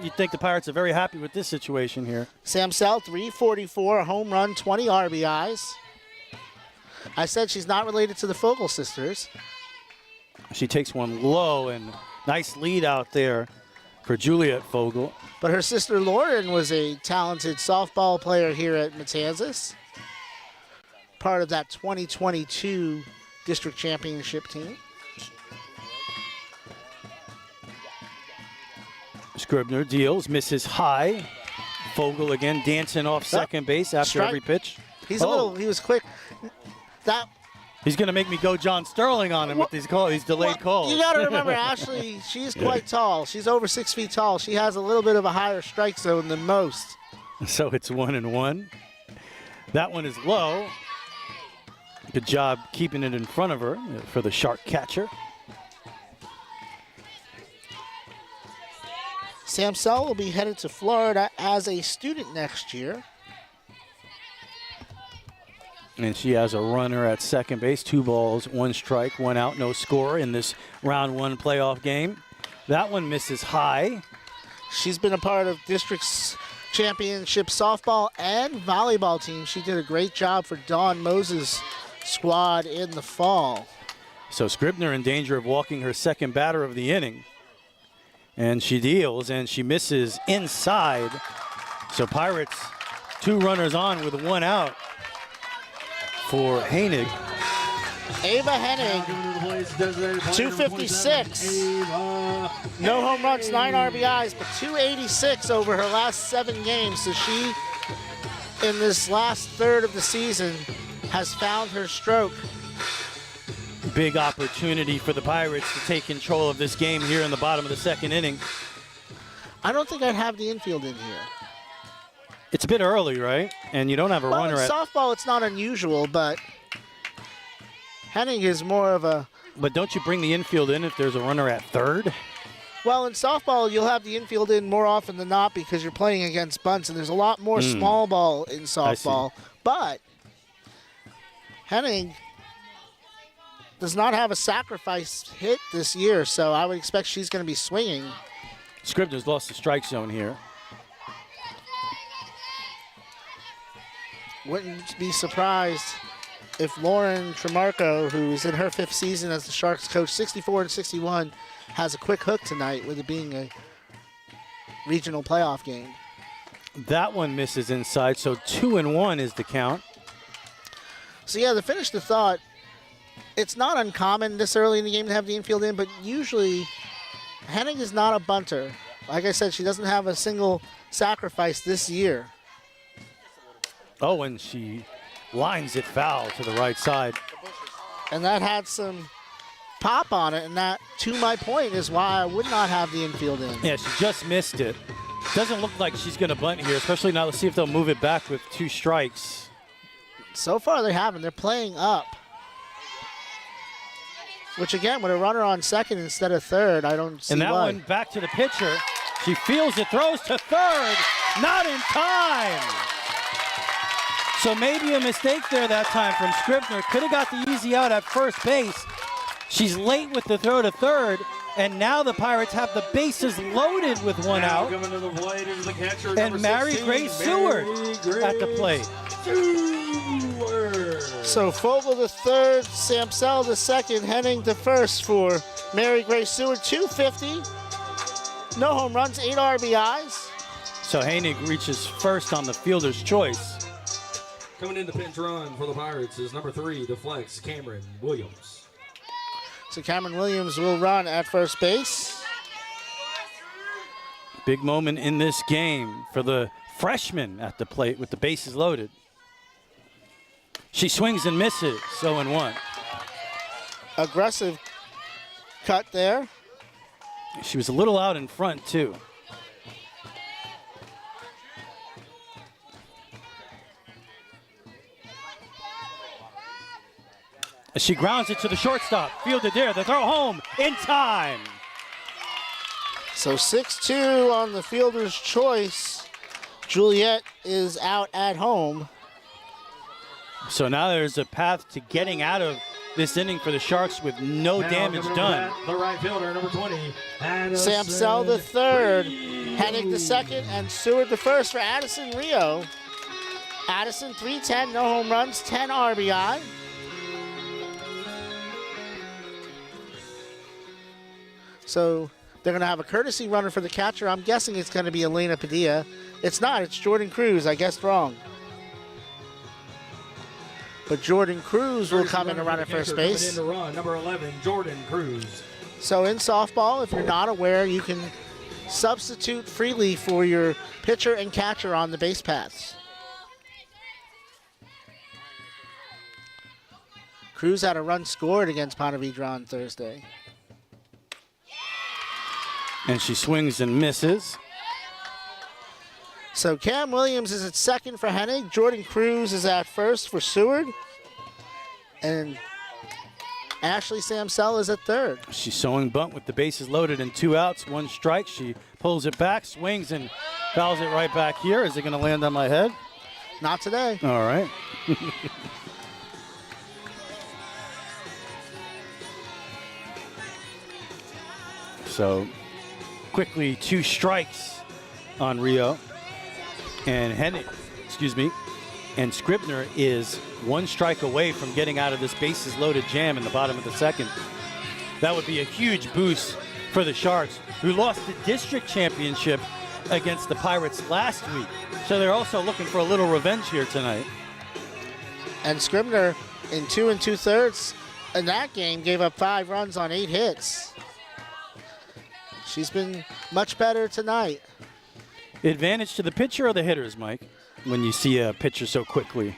You'd think the Pirates are very happy with this situation here. Sam Sell, 344, a home run, 20 RBIs. I said she's not related to the Fogel sisters. She takes one low, and nice lead out there for Juliet Fogel. But her sister Lauren was a talented softball player here at Matanzas. Part of that 2022 district championship team. Scribner deals, misses high. Fogel again dancing off second base after every pitch. He was quick. He's going to make me go John Sterling on him with these delayed calls. You got to remember, Ashley, she's quite tall. She's over 6 feet tall. She has a little bit of a higher strike zone than most. So it's 1-1. That one is low. Good job keeping it in front of her for the shark catcher. Sam Sell will be headed to Florida as a student next year. And she has a runner at second base. 2 balls, 1 strike, 1 out, no score in this round 1 playoff game. That one misses high. She's been a part of district's championship softball and volleyball team. She did a great job for Dawn Moses' squad in the fall. So Scribner in danger of walking her second batter of the inning. And she deals, and she misses inside. So Pirates 2 runners on with 1 out for Hennig. Ava Hennig, 256. No home runs, 9 RBIs, but 286 over her last 7 games. So she, in this last third of the season, has found her stroke. Big opportunity for the Pirates to take control of this game here in the bottom of the 2nd inning. I don't think I'd have the infield in here. It's a bit early, right? And you don't have a runner in softball, it's not unusual, but Hennig is more of a... But don't you bring the infield in if there's a runner at third? Well, in softball, you'll have the infield in more often than not because you're playing against bunts, and there's a lot more small ball in softball. But Hennig does not have a sacrifice hit this year, so I would expect she's going to be swinging. Scribner's lost the strike zone here. Wouldn't be surprised if Lauren Tremarco, who is in her 5th season as the Sharks coach, 64-61, has a quick hook tonight with it being a regional playoff game. That one misses inside, so 2-1 is the count. So yeah, to finish the thought, it's not uncommon this early in the game to have the infield in, but usually Hennig is not a bunter. Like I said, she doesn't have a single sacrifice this year. Oh, and she lines it foul to the right side. And that had some pop on it, and that, to my point, is why I would not have the infield in. Yeah, she just missed it. Doesn't look like she's going to bunt here, especially now. Let's see if they'll move it back with 2 strikes. So far they haven't. They're playing up. Which, again, with a runner on second instead of third, I don't see And that why. one back to the pitcher. She feels it, throws to third. Not in time. So maybe a mistake there that time from Scribner. Could have got the easy out at first base. She's late with the throw to third. And now the Pirates have the bases loaded with 1 out. And Mary Grace Seward at the plate. Stewart. So Fogel the third, Samsell the second, Henning the first for Mary Grace Seward. 250. No home runs, 8 RBIs. So Hennig reaches first on the fielder's choice. Coming in the pinch run for the Pirates is number 3, the flex, Cameron Williams. So Cameron Williams will run at first base. Big moment in this game for the freshman at the plate with the bases loaded. She swings and misses, 0-1. Aggressive cut there. She was a little out in front, too. As she grounds it to the shortstop. Fielded there. The throw home in time. So 6-2 on the fielder's choice. Juliet is out at home. So now there's a path to getting out of this inning for the Sharks with no damage done. The right fielder, number 20, Samsell the third, Hennig the second, and Seward the first for Addison Rio. Addison 310, no home runs, 10 RBI. So they're going to have a courtesy runner for the catcher. I'm guessing it's going to be Elena Padilla. It's not, it's Jordan Cruz. I guessed wrong. But Jordan Cruz will come in to run at first base. In to run, number 11, Jordan Cruz. So in softball, if you're not aware, you can substitute freely for your pitcher and catcher on the base paths. Cruz had a run scored against Ponte Vedra on Thursday. And she swings and misses. So Cam Williams is at second for Hennig. Jordan Cruz is at first for Seward. And Ashley Samsell is at third. She's sowing bunt with the bases loaded and 2 outs, 1 strike. She pulls it back, swings, and fouls it right back here. Is it going to land on my head? Not today. All right. So quickly 2 strikes on Rio. And and Scribner is 1 strike away from getting out of this bases loaded jam in the bottom of the second. That would be a huge boost for the Sharks, who lost the district championship against the Pirates last week. So they're also looking for a little revenge here tonight. And Scribner in 2 2/3 in that game gave up 5 runs on 8 hits. She's been much better tonight. Advantage to the pitcher or the hitters, Mike, when you see a pitcher so quickly?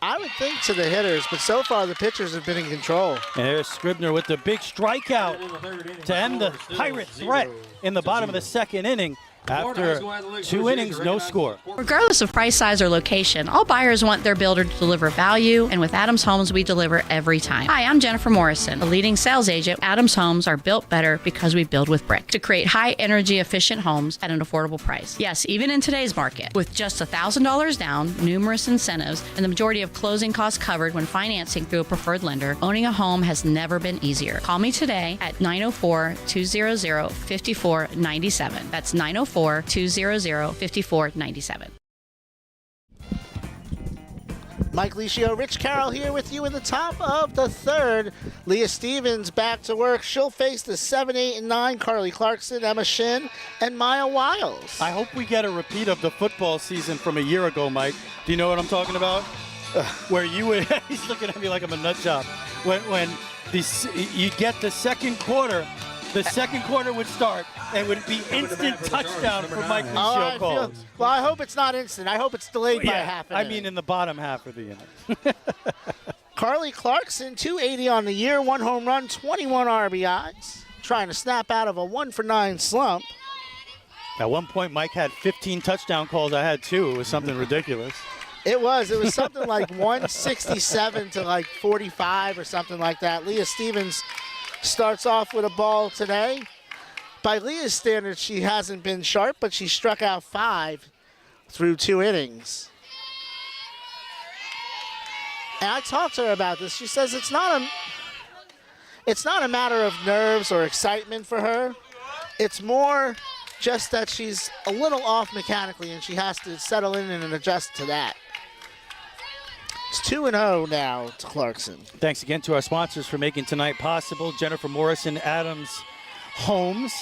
I would think to the hitters, but so far the pitchers have been in control. And there's Scribner with the big strikeout to end the Pirate threat in the bottom of the second inning. After 2 innings, no score. Regardless of price, size, or location, all buyers want their builder to deliver value, and with Adams Homes, we deliver every time. Hi, I'm Jennifer Morrison, a leading sales agent. Adams Homes are built better because we build with brick to create high-energy, efficient homes at an affordable price. Yes, even in today's market, with just $1,000 down, numerous incentives, and the majority of closing costs covered when financing through a preferred lender, owning a home has never been easier. Call me today at 904-200-5497. That's 904-200-5497. Mike Licio, Rich Carroll here with you in the top of the third. Leah Stevens back to work. She'll face the 7, 8, and 9, Carly Clarkson, Emma Shin, and Maya Wiles. I hope we get a repeat of the football season from a year ago, Mike. Do you know what I'm talking about? Where you would, he's looking at me like I'm a nut job. When you get the second quarter would start and would be instant touchdown for Mike Licio calls. Well, I hope it's not instant. I hope it's delayed by half an inning. I mean in the bottom half of the inning. Carly Clarkson, 280 on the year, 1 home run, 21 RBIs. Trying to snap out of a 1-for-9 slump. At one point, Mike had 15 touchdown calls. I had 2. It was something ridiculous. It was something like 167 to like 45 or something like that. Leah Stevens starts off with a ball today. By Leah's standards, she hasn't been sharp, but she struck out 5 through 2 innings. And I talked to her about this. She says it's not a matter of nerves or excitement for her. It's more just that she's a little off mechanically, and she has to settle in and adjust to that. It's 2-0 now to Clarkson. Thanks again to our sponsors for making tonight possible. Jennifer Morrison, Adams Homes,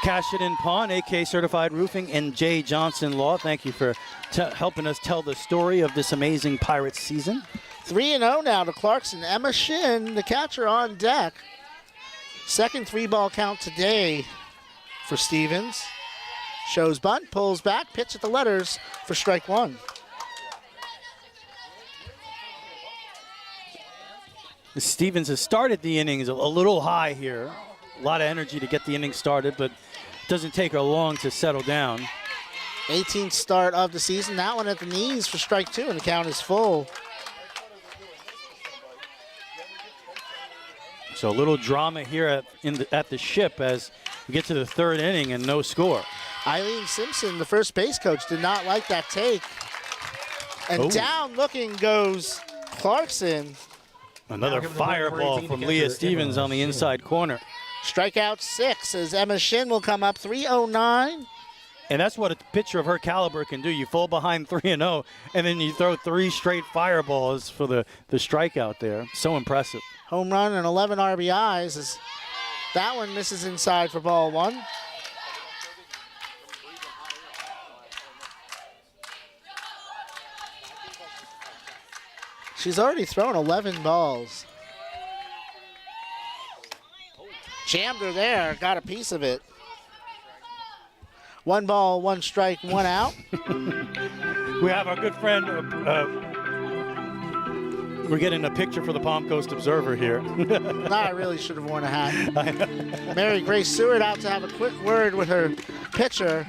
Cash It In Pawn, AK Certified Roofing, and Jay Johnson Law. Thank you for helping us tell the story of this amazing Pirates season. 3-0 now to Clarkson. Emma Shin, the catcher, on deck. Second 3-ball count today for Stevens. Shows bunt, pulls back, pitch at the letters for strike one. Stevens has started the innings a little high here. A lot of energy to get the inning started, but it doesn't take her long to settle down. 18th start of the season. That one at the knees for strike two, and the count is full. So a little drama here at the Ship as we get to the third inning and no score. Eileen Simpson, the first base coach, did not like that take. And down looking goes Clarkson. Another fireball from Leah Stevens on the inside corner. Strikeout 6 as Emma Shin will come up. 3-0-9. And that's what a pitcher of her caliber can do. You fall behind 3-0, and then you throw 3 straight fireballs for the strikeout there. So impressive. Home run and 11 RBIs as that one misses inside for ball one. She's already thrown 11 balls. Jammed her there, got a piece of it. 1 ball, 1 strike, 1 out. We have our good friend, we're getting a picture for the Palm Coast Observer here. I really should have worn a hat. Mary Grace Seward out to have a quick word with her pitcher.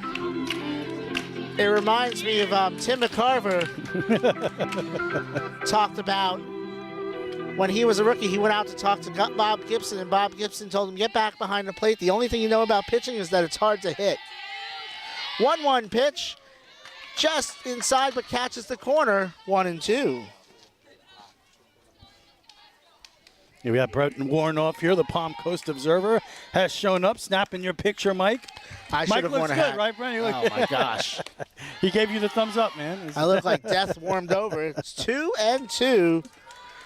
It reminds me of Tim McCarver talked about when he was a rookie, he went out to talk to Bob Gibson, and Bob Gibson told him, get back behind the plate. The only thing you know about pitching is that it's hard to hit. 1-1 pitch, just inside but catches the corner, 1-2. Here we have Brett Warnoff here, the Palm Coast Observer, has shown up, snapping your picture, Mike. I should have worn a hat. Right, Brent? Oh, my gosh. He gave you the thumbs up, man. I look like death warmed over. It's 2-2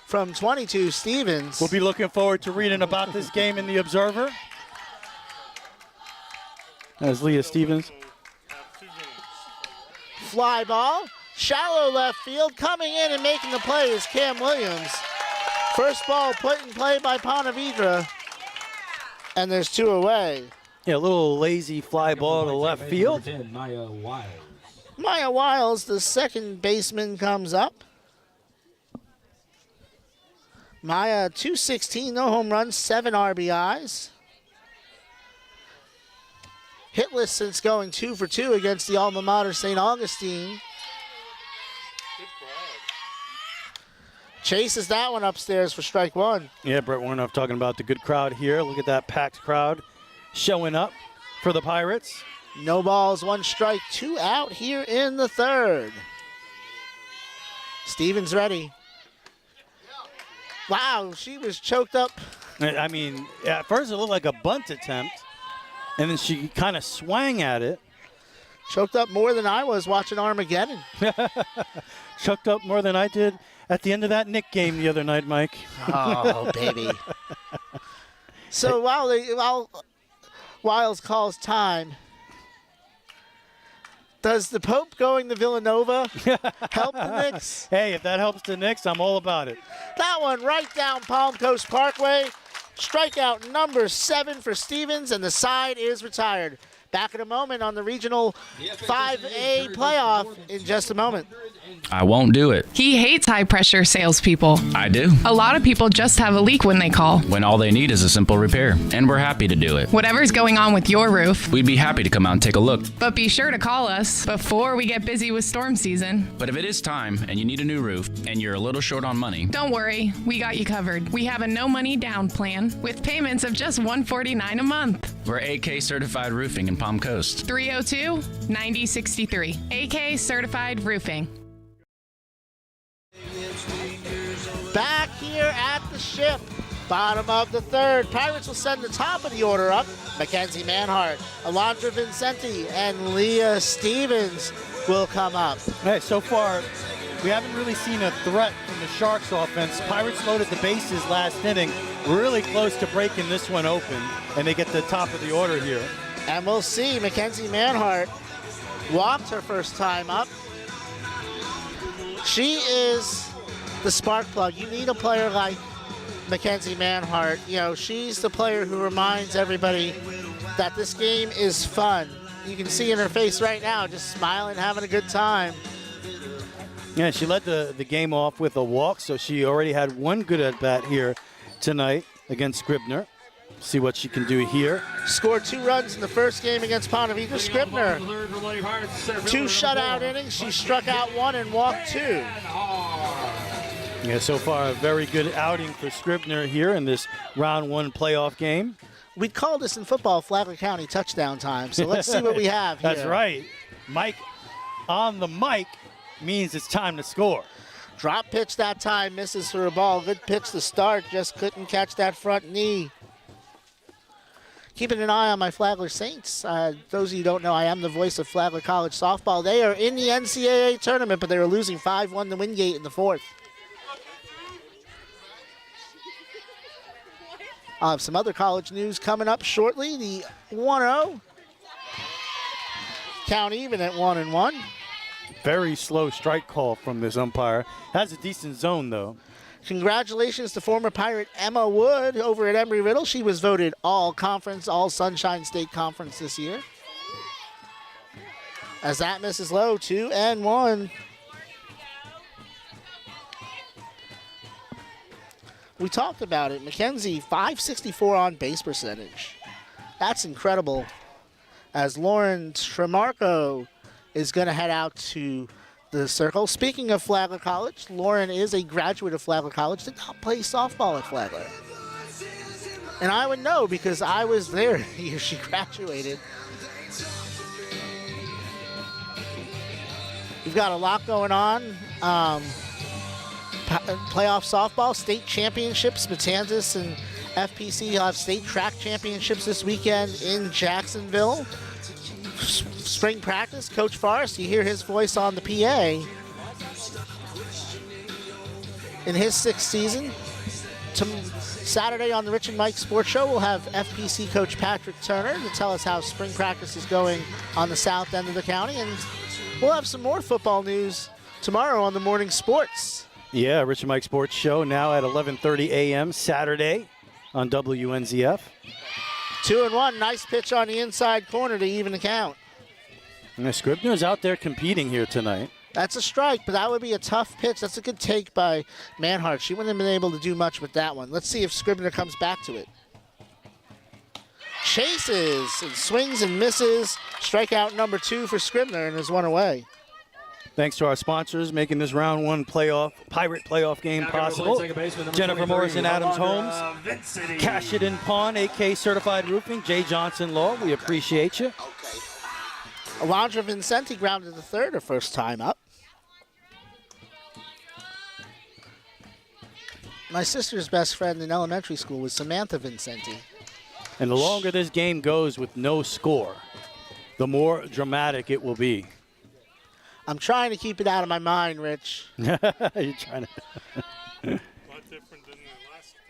from 22 Stevens. We'll be looking forward to reading about this game in the Observer. As Leah Stevens. Fly ball, shallow left field. Coming in and making the play is Cam Williams. First ball put in play by Vedra, and there's 2 away. Yeah, a little lazy fly ball to left field. Maya Wiles, the second baseman, comes up. Maya, 216, no home runs, 7 RBIs. Hitless since going 2 for 2 against the alma mater St. Augustine. Chases that one upstairs for strike one. Yeah, Brett Warnoff talking about the good crowd here. Look at that packed crowd showing up for the Pirates. No balls, 1 strike, 2 out here in the third. Stevens ready. Wow, she was choked up. I mean, at first it looked like a bunt attempt, and then she kind of swang at it. Choked up more than I was watching Armageddon. Choked up more than I did at the end of that Nick game the other night, Mike. Oh, baby. So while Wiles calls time, does the Pope going to Villanova help the Knicks? Hey, if that helps the Knicks, I'm all about it. That one right down Palm Coast Parkway. Strikeout number 7 for Stevens, and the side is retired. Back in a moment on the Regional 5A playoff in just a moment. I won't do it. He hates high-pressure salespeople. I do. A lot of people just have a leak when they call. When all they need is a simple repair, and we're happy to do it. Whatever's going on with your roof. We'd be happy to come out and take a look. But be sure to call us before we get busy with storm season. But if it is time and you need a new roof and you're a little short on money, don't worry, we got you covered. We have a no-money down plan with payments of just $149 a month. We're AK Certified Roofing in Palm Coast. 302-9063. AK Certified Roofing. Back here at the Ship, bottom of the third. Pirates will send the top of the order up. Mackenzie Manhart, Alondra Vincenti, and Leah Stevens will come up. Hey, so far, we haven't really seen a threat from the Sharks offense. Pirates loaded the bases last inning. Really close to breaking this one open, and they get the top of the order here. And we'll see. Mackenzie Manhart walked her first time up. She is the spark plug. You need a player like Mackenzie Manhart. You know, she's the player who reminds everybody that this game is fun. You can see in her face right now, just smiling, having a good time. Yeah, she led the game off with a walk, so she already had one good at-bat here tonight against Scribner. See what she can do here. Scored 2 runs in the first game against Ponte Vedra. Scribner, 2 shutout innings. She struck out 1 and walked 2. Yeah, so far a very good outing for Scribner here in this round 1 playoff game. We'd call this in football Flagler County touchdown time, so let's see what we have here. That's right. Mike on the mic means it's time to score. Drop pitch that time, misses for a ball. Good pitch to start, just couldn't catch that front knee. Keeping an eye on my Flagler Saints. Those of you who don't know, I am the voice of Flagler College softball. They are in the NCAA tournament, but they were losing 5-1 to Wingate in the 4th. I'll have some other college news coming up shortly. The 1-0. Count even at 1-1. Very slow strike call from this umpire. Has a decent zone, though. Congratulations to former Pirate Emma Wood over at Embry-Riddle. She was voted all-conference, all-Sunshine State Conference this year. As that misses low, 2-1. We talked about it. Mackenzie, .564 on base percentage. That's incredible. As Lauren Tremarco is going to head out to the circle. Speaking of Flagler College, Lauren is a graduate of Flagler College, did not play softball at Flagler. And I would know because I was there the year she graduated. We've got a lot going on. Playoff softball, state championships. Matanzas and FPC have state track championships this weekend in Jacksonville. Spring practice, Coach Forrest, you hear his voice on the PA. In his 6th season, Saturday on the Rich and Mike Sports Show, we'll have FPC Coach Patrick Turner to tell us how spring practice is going on the south end of the county. And we'll have some more football news tomorrow on the Morning Sports. Yeah, Rich and Mike Sports Show now at 11:30 a.m. Saturday on WNZF. 2-1, nice pitch on the inside corner to even the count. And Scribner's out there competing here tonight. That's a strike, but that would be a tough pitch. That's a good take by Manhart. She wouldn't have been able to do much with that one. Let's see if Scribner comes back to it. Chases and swings and misses. Strikeout number 2 for Scribner, and is 1 away. Thanks to our sponsors making this round 1 Pirate playoff game possible. Jennifer Morrison, Adams Homes, Cash It In Pawn, AK Certified Roofing, Jay Johnson Law. We appreciate you. Alondra Vincenti grounded the third her first time up. My sister's best friend in elementary school was Samantha Vincenti. And the longer this game goes with no score, the more dramatic it will be. I'm trying to keep it out of my mind, Rich. You're trying to. A lot different than the last time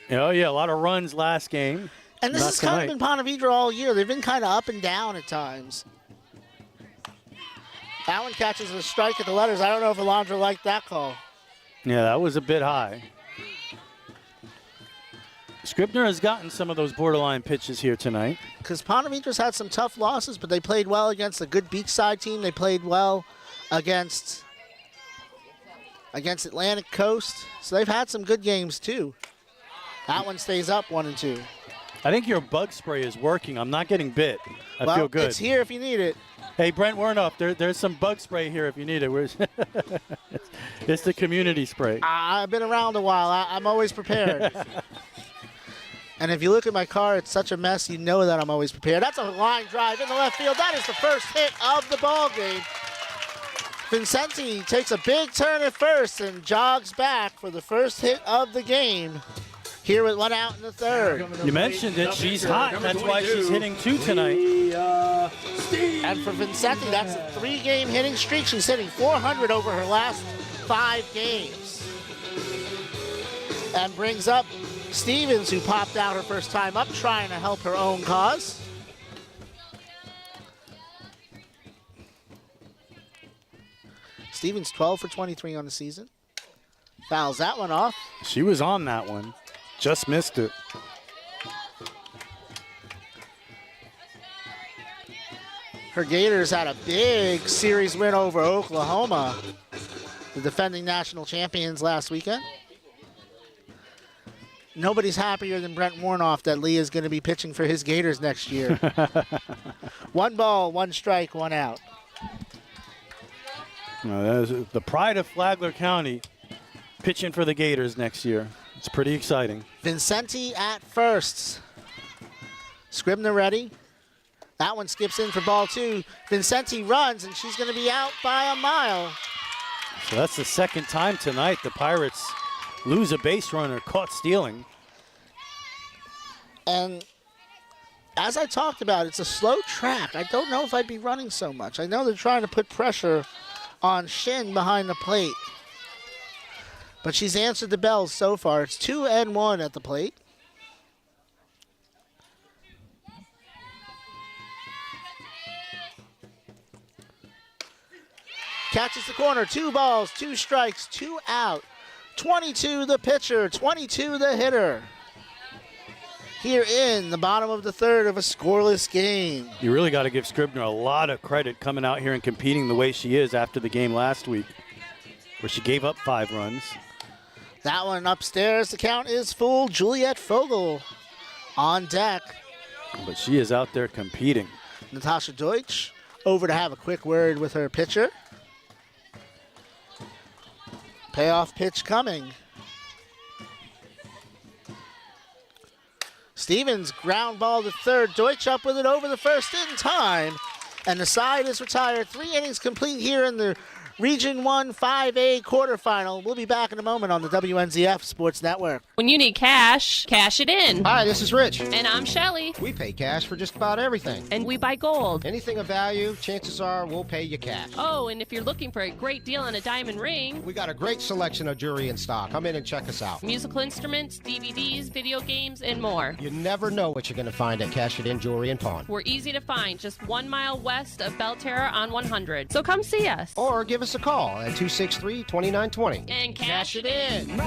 they played. Oh, yeah, a lot of runs last game. And this has kind of been Ponte Vedra all year. They've been kind of up and down at times. That one catches a strike at the letters. I don't know if Alondra liked that call. Yeah, that was a bit high. Scribner has gotten some of those borderline pitches here tonight. Because Ponte Vedra's had some tough losses, but they played well against a good beachside team. They played well against Atlantic Coast. So they've had some good games, too. That one stays up 1-2. I think your bug spray is working. I'm not getting bit. I feel good. It's here if you need it. Hey, Brent Wernoff, there's some bug spray here if you need it. It's the community spray. I've been around a while. I'm always prepared. And if you look at my car, it's such a mess, you know that I'm always prepared. That's a line drive in the left field. That is the first hit of the ball game. Vincenti takes a big turn at first and jogs back for the first hit of the game here with 1 out in the third. You mentioned it. She's hot. That's why she's hitting 2 tonight. And for Vincenti, that's a 3-game hitting streak. She's hitting 400 over her last 5 games. And brings up Stevens, who popped out her first time up, trying to help her own cause. Stevens 12 for 23 on the season. Fouls that one off. She was on that one. Just missed it. Her Gators had a big series win over Oklahoma, the defending national champions last weekend. Nobody's happier than Brent Warnoff that Lee is going to be pitching for his Gators next year. 1 ball, 1 strike, 1 out. That is the pride of Flagler County, pitching for the Gators next year. It's pretty exciting. Vincenti at first. Scribner ready. That one skips in for ball 2. Vincenti runs, and she's going to be out by a mile. So that's the second time tonight the Pirates lose a base runner caught stealing. And as I talked about, it's a slow track. I don't know if I'd be running so much. I know they're trying to put pressure on Shin behind the plate. But she's answered the bells so far. It's 2-1 at the plate. Catches the corner. 2 balls, 2 strikes, 2 out. 22 the pitcher, 22 the hitter. Here in the bottom of the third of a scoreless game. You really got to give Scribner a lot of credit coming out here and competing the way she is after the game last week, where she gave up 5 runs. That one upstairs, the count is full. Juliet Fogel on deck. But she is out there competing. Natasha Deutsch over to have a quick word with her pitcher. Payoff pitch coming. Stevens ground ball to third. Deutsch up with it over the first in time. And the side is retired. 3 innings complete here in the Region 1 5A quarterfinal. We'll be back in a moment on the WNZF Sports Network. When you need cash, cash it in. Hi, this is Rich. And I'm Shelly. We pay cash for just about everything. And we buy gold. Anything of value, chances are we'll pay you cash. Oh, and if you're looking for a great deal on a diamond ring, We got a great selection of jewelry in stock. Come in and check us out. musical instruments, DVDs, video games, and more. You never know what you're going to find at Cash It In Jewelry and Pawn. We're easy to find, just 1 mile west of Belterra on 100. So come see us. Or give us a call at 263-2920. And cash it in.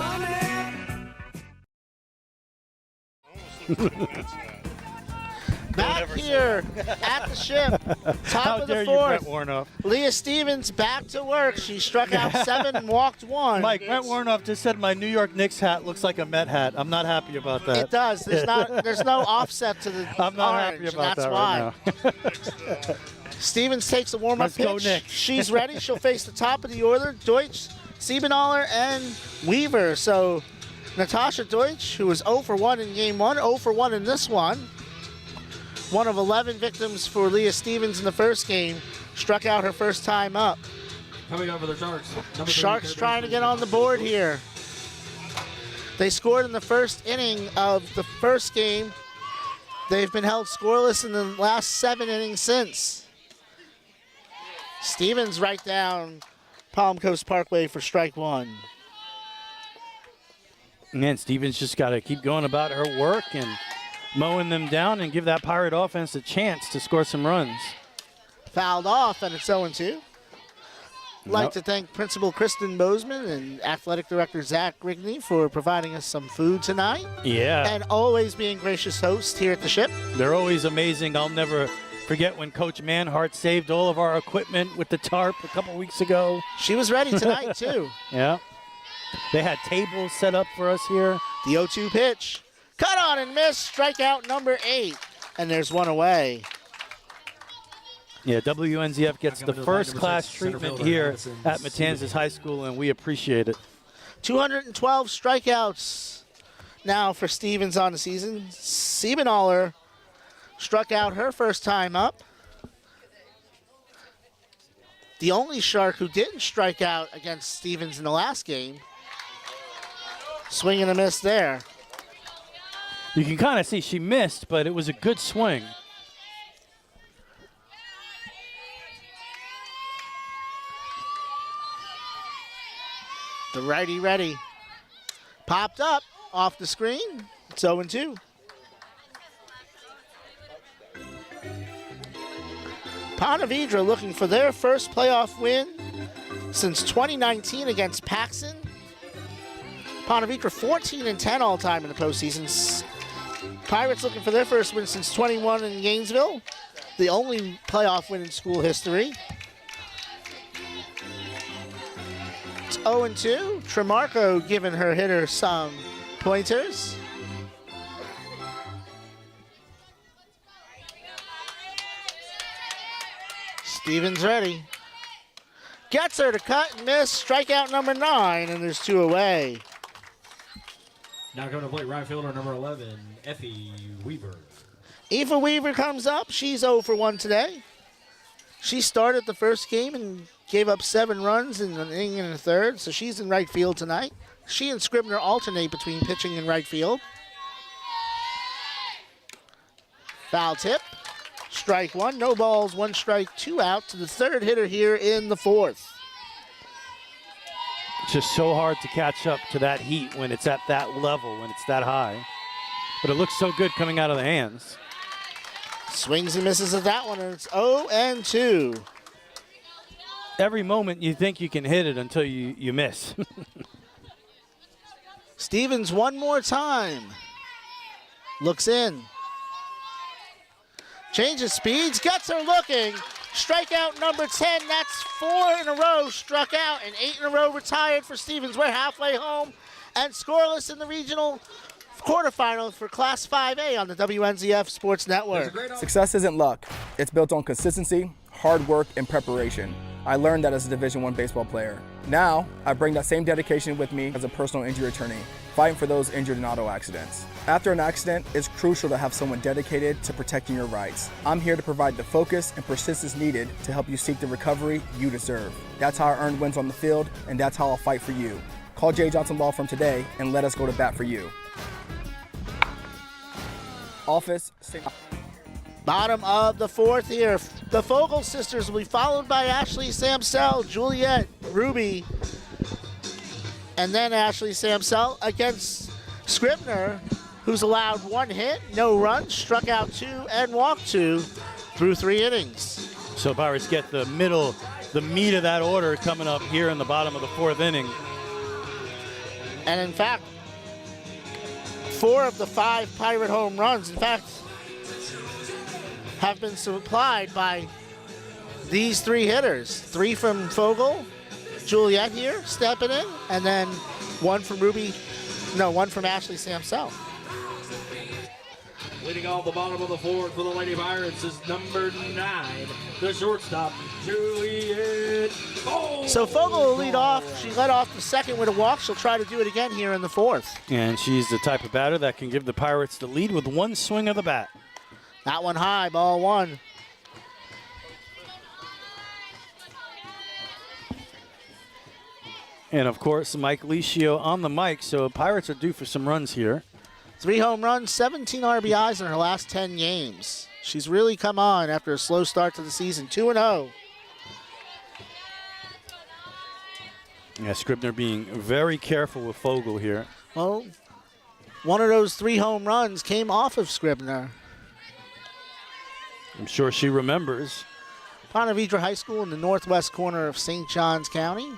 Back here at the ship, top of the fourth. Leah Stevens back to work. She struck out 7 and walked 1. Mike, Brent Warnoff just said my New York Knicks hat looks like a Met hat. I'm not happy about that. It does. There's no offset to the I'm not orange, happy about and that's that why. right now. Stevens takes a warm-up Let's go, pitch. Nick. She's ready. She'll face the top of the order. Deutsch, Siebenaller, and Weaver. So Natasha Deutsch, who was 0 for 1 in game 1, 0 for 1 in this one. One of 11 victims for Leah Stevens in the first game, struck out her first time up. Coming over the Sharks. Sharks trying to get on the board here. They scored in the first inning of the first game. They've been held scoreless in the last 7 innings since. Stevens right down Palm Coast Parkway for strike 1. Man, Stevens just got to keep going about her work and mowing them down and give that Pirate offense a chance to score some runs. Fouled off, and it's 0-2. Like to thank Principal Kristen Bozeman and Athletic Director Zach Rigney for providing us some food tonight. Yeah. And always being gracious hosts here at the ship. They're always amazing. I'll never forget when Coach Manhart saved all of our equipment with the tarp a couple weeks ago. She was ready tonight, too. Yeah. They had tables set up for us here. The 0-2 pitch. Cut on and miss. Strikeout number 8. And there's one away. Yeah, WNZF gets the first-class treatment here at Matanzas High School, and we appreciate it. 212 strikeouts now for Stevens on the season. Siebenaller struck out her first time up. The only Shark who didn't strike out against Stevens in the last game. Swing and a miss there. You can kind of see she missed, but it was a good swing. The righty ready. Popped up off the screen. It's 0-2. Ponte Vedra looking for their first playoff win since 2019 against Paxson. Ponte Vedra 14-10 all time in the postseason. Pirates looking for their first win since 21 in Gainesville, the only playoff win in school history. It's 0-2. Tremarco giving her hitter some pointers. Stevens ready. Gets her to cut and miss. Strikeout number 9, and there's 2 away. Now coming to play right fielder number 11, Effie Weaver. Aoife Weaver comes up. She's 0 for 1 today. She started the first game and gave up 7 runs in an inning and a third, so she's in right field tonight. She and Scribner alternate between pitching and right field. Foul tip. Strike 1. No balls, 1 strike, 2 out to the third hitter here in the 4th. It's just so hard to catch up to that heat when it's at that level, when it's that high. But it looks so good coming out of the hands. Swings and misses at that one, and it's 0-2. Every moment you think you can hit it until you miss. Stevens one more time. Looks in. Changes speeds, gets her looking. Strikeout number 10, that's 4 in a row struck out and 8 in a row retired for Stevens. We're halfway home and scoreless in the regional quarterfinal for Class 5A on the WNZF Sports Network. Success isn't luck. It's built on consistency, hard work, and preparation. I learned that as a Division I baseball player. Now, I bring that same dedication with me as a personal injury attorney, fighting for those injured in auto accidents. After an accident, it's crucial to have someone dedicated to protecting your rights. I'm here to provide the focus and persistence needed to help you seek the recovery you deserve. That's how I earned wins on the field, and that's how I'll fight for you. Call J. Johnson Law Firm today and let us go to bat for you. Office. Bottom of the 4th here. The Fogel sisters will be followed by Ashley Samsell, Juliet, Ruby, and then Ashley Samsell against Scribner, who's allowed 1 hit, no runs, struck out 2, and walked 2 through 3 innings. So Pirates get the meat of that order coming up here in the bottom of the 4th inning. And in fact, 4 of the 5 Pirate home runs, in fact, have been supplied by these 3 hitters. 3 from Fogel, Juliet here stepping in, and then 1 from one from Ashley Samsell. Leading off the bottom of the 4th for the Lady Pirates is number 9, the shortstop, Juliet. So Fogel will lead off. She led off the 2nd with a walk. She'll try to do it again here in the 4th. And she's the type of batter that can give the Pirates the lead with 1 swing of the bat. That one high, ball 1. And of course, Mike Licio on the mic, so Pirates are due for some runs here. 3 home runs, 17 RBIs in her last 10 games. She's really come on after a slow start to the season, 2-0. Yeah, Scribner being very careful with Fogel here. Well, one of those 3 home runs came off of Scribner. I'm sure she remembers. Ponte Vedra High School in the northwest corner of St. Johns County.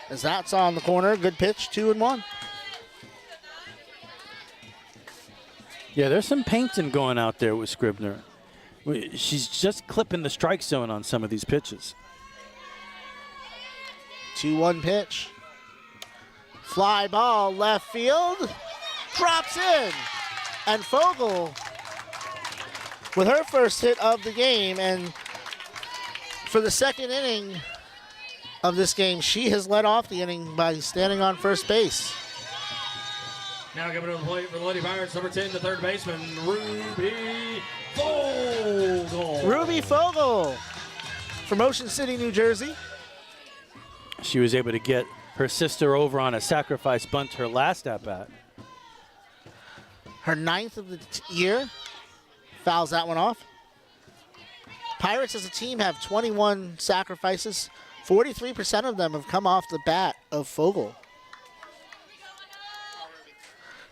As that's on the corner, good pitch, 2-1. Yeah, there's some painting going out there with Scribner. She's just clipping the strike zone on some of these pitches. 2-1 pitch. Fly ball left field. Drops in. And Fogel with her first hit of the game. And for the 2nd inning of this game, she has led off the inning by standing on first base. Now coming to the plate for the Lady Pirates, number 10, the third baseman, Ruby Fogel. Ruby Fogel from Ocean City, New Jersey. She was able to get her sister over on a sacrifice bunt her last at-bat. her 9th of the year. Fouls that one off. Pirates as a team have 21 sacrifices. 43% of them have come off the bat of Fogle.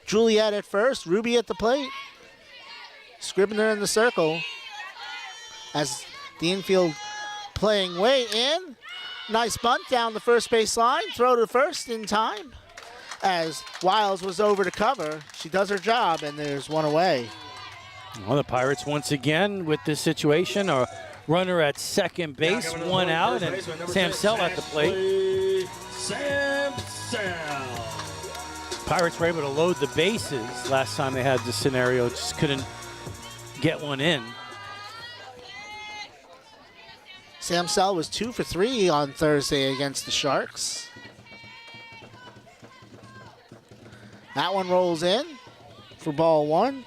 Juliet at first, Ruby at the plate. Scribner in the circle as the infield playing way in. Nice bunt down the first base line. Throw to first in time as Wiles was over to cover. She does her job, and there's one away. Well, the Pirates once again with this situation. A runner at second base, one out, and Sam Sell at the plate. Sam Sell. Pirates were able to load the bases last time they had this scenario. Just couldn't get one in. Sam Sell was 2 for 3 on Thursday against the Sharks. That one rolls in for ball 1.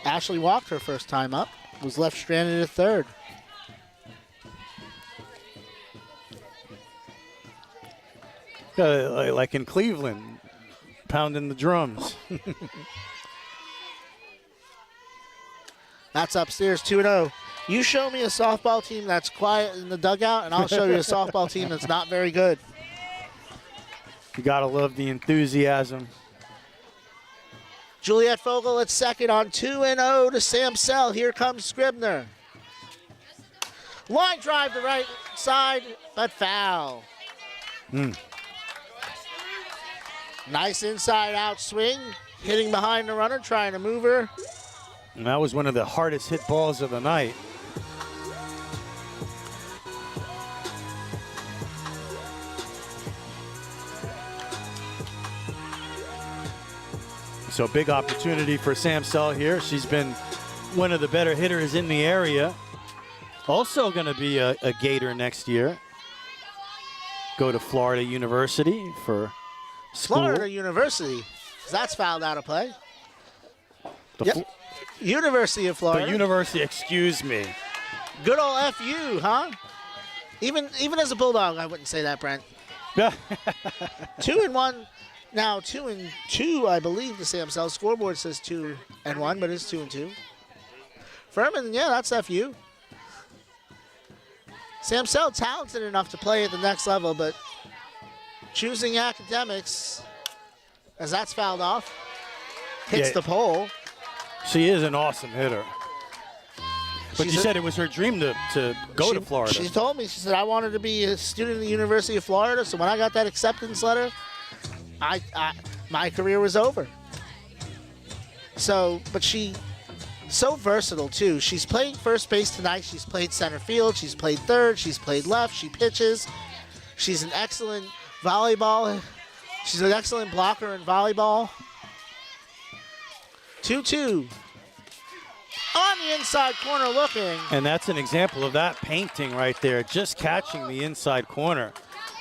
Ashley walked her first time up, was left stranded at third. Like in Cleveland, pounding the drums. That's upstairs, 2-0. You show me a softball team that's quiet in the dugout, and I'll show you a softball team that's not very good. You gotta love the enthusiasm. Juliet Fogle at second on 2-0 to Sam Sell. Here comes Scribner. Line drive to right side, but foul. Nice inside out swing, hitting behind the runner, trying to move her. And that was one of the hardest hit balls of the night. So big opportunity for Sam Sell here. She's been one of the better hitters in the area. Also going to be a Gator next year. Go to Florida University for school. Florida University. That's fouled out of play. The University of Florida. The University, excuse me. Good old FU, huh? Even as a Bulldog, I wouldn't say that, Brent. 2-1. Now 2-2, I believe, the Sam Sell scoreboard says 2-1, but it's 2-2. Furman, yeah, that's FU. Sam Sell talented enough to play at the next level, but choosing academics, as that's fouled off, hits the pole. She is an awesome hitter. But she said it was her dream to go to Florida. She told me, she said, I wanted to be a student at the University of Florida, so when I got that acceptance letter, my career was over. So, but she's so versatile too. She's playing first base tonight. She's played center field. She's played third. She's played left. She pitches. She's an excellent volleyball. She's an excellent blocker in volleyball. 2-2. On the inside corner looking. And that's an example of that painting right there, just catching the inside corner.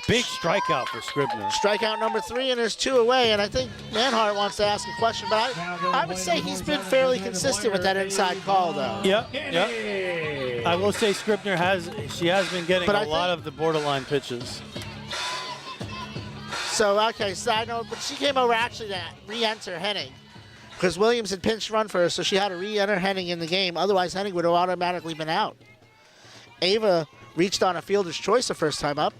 Big strikeout for Scribner. Strikeout number 3, and there's 2 away. And I think Manhart wants to ask a question, but I would say he's been fairly consistent with that inside call, though. Yep. I will say Scribner has been getting a lot of the borderline pitches. So, okay, so I know, but she came over actually to re-enter Henning because Williams had pinched run for her, so she had to re-enter Henning in the game. Otherwise, Henning would have automatically been out. Ava reached on a fielder's choice the first time up.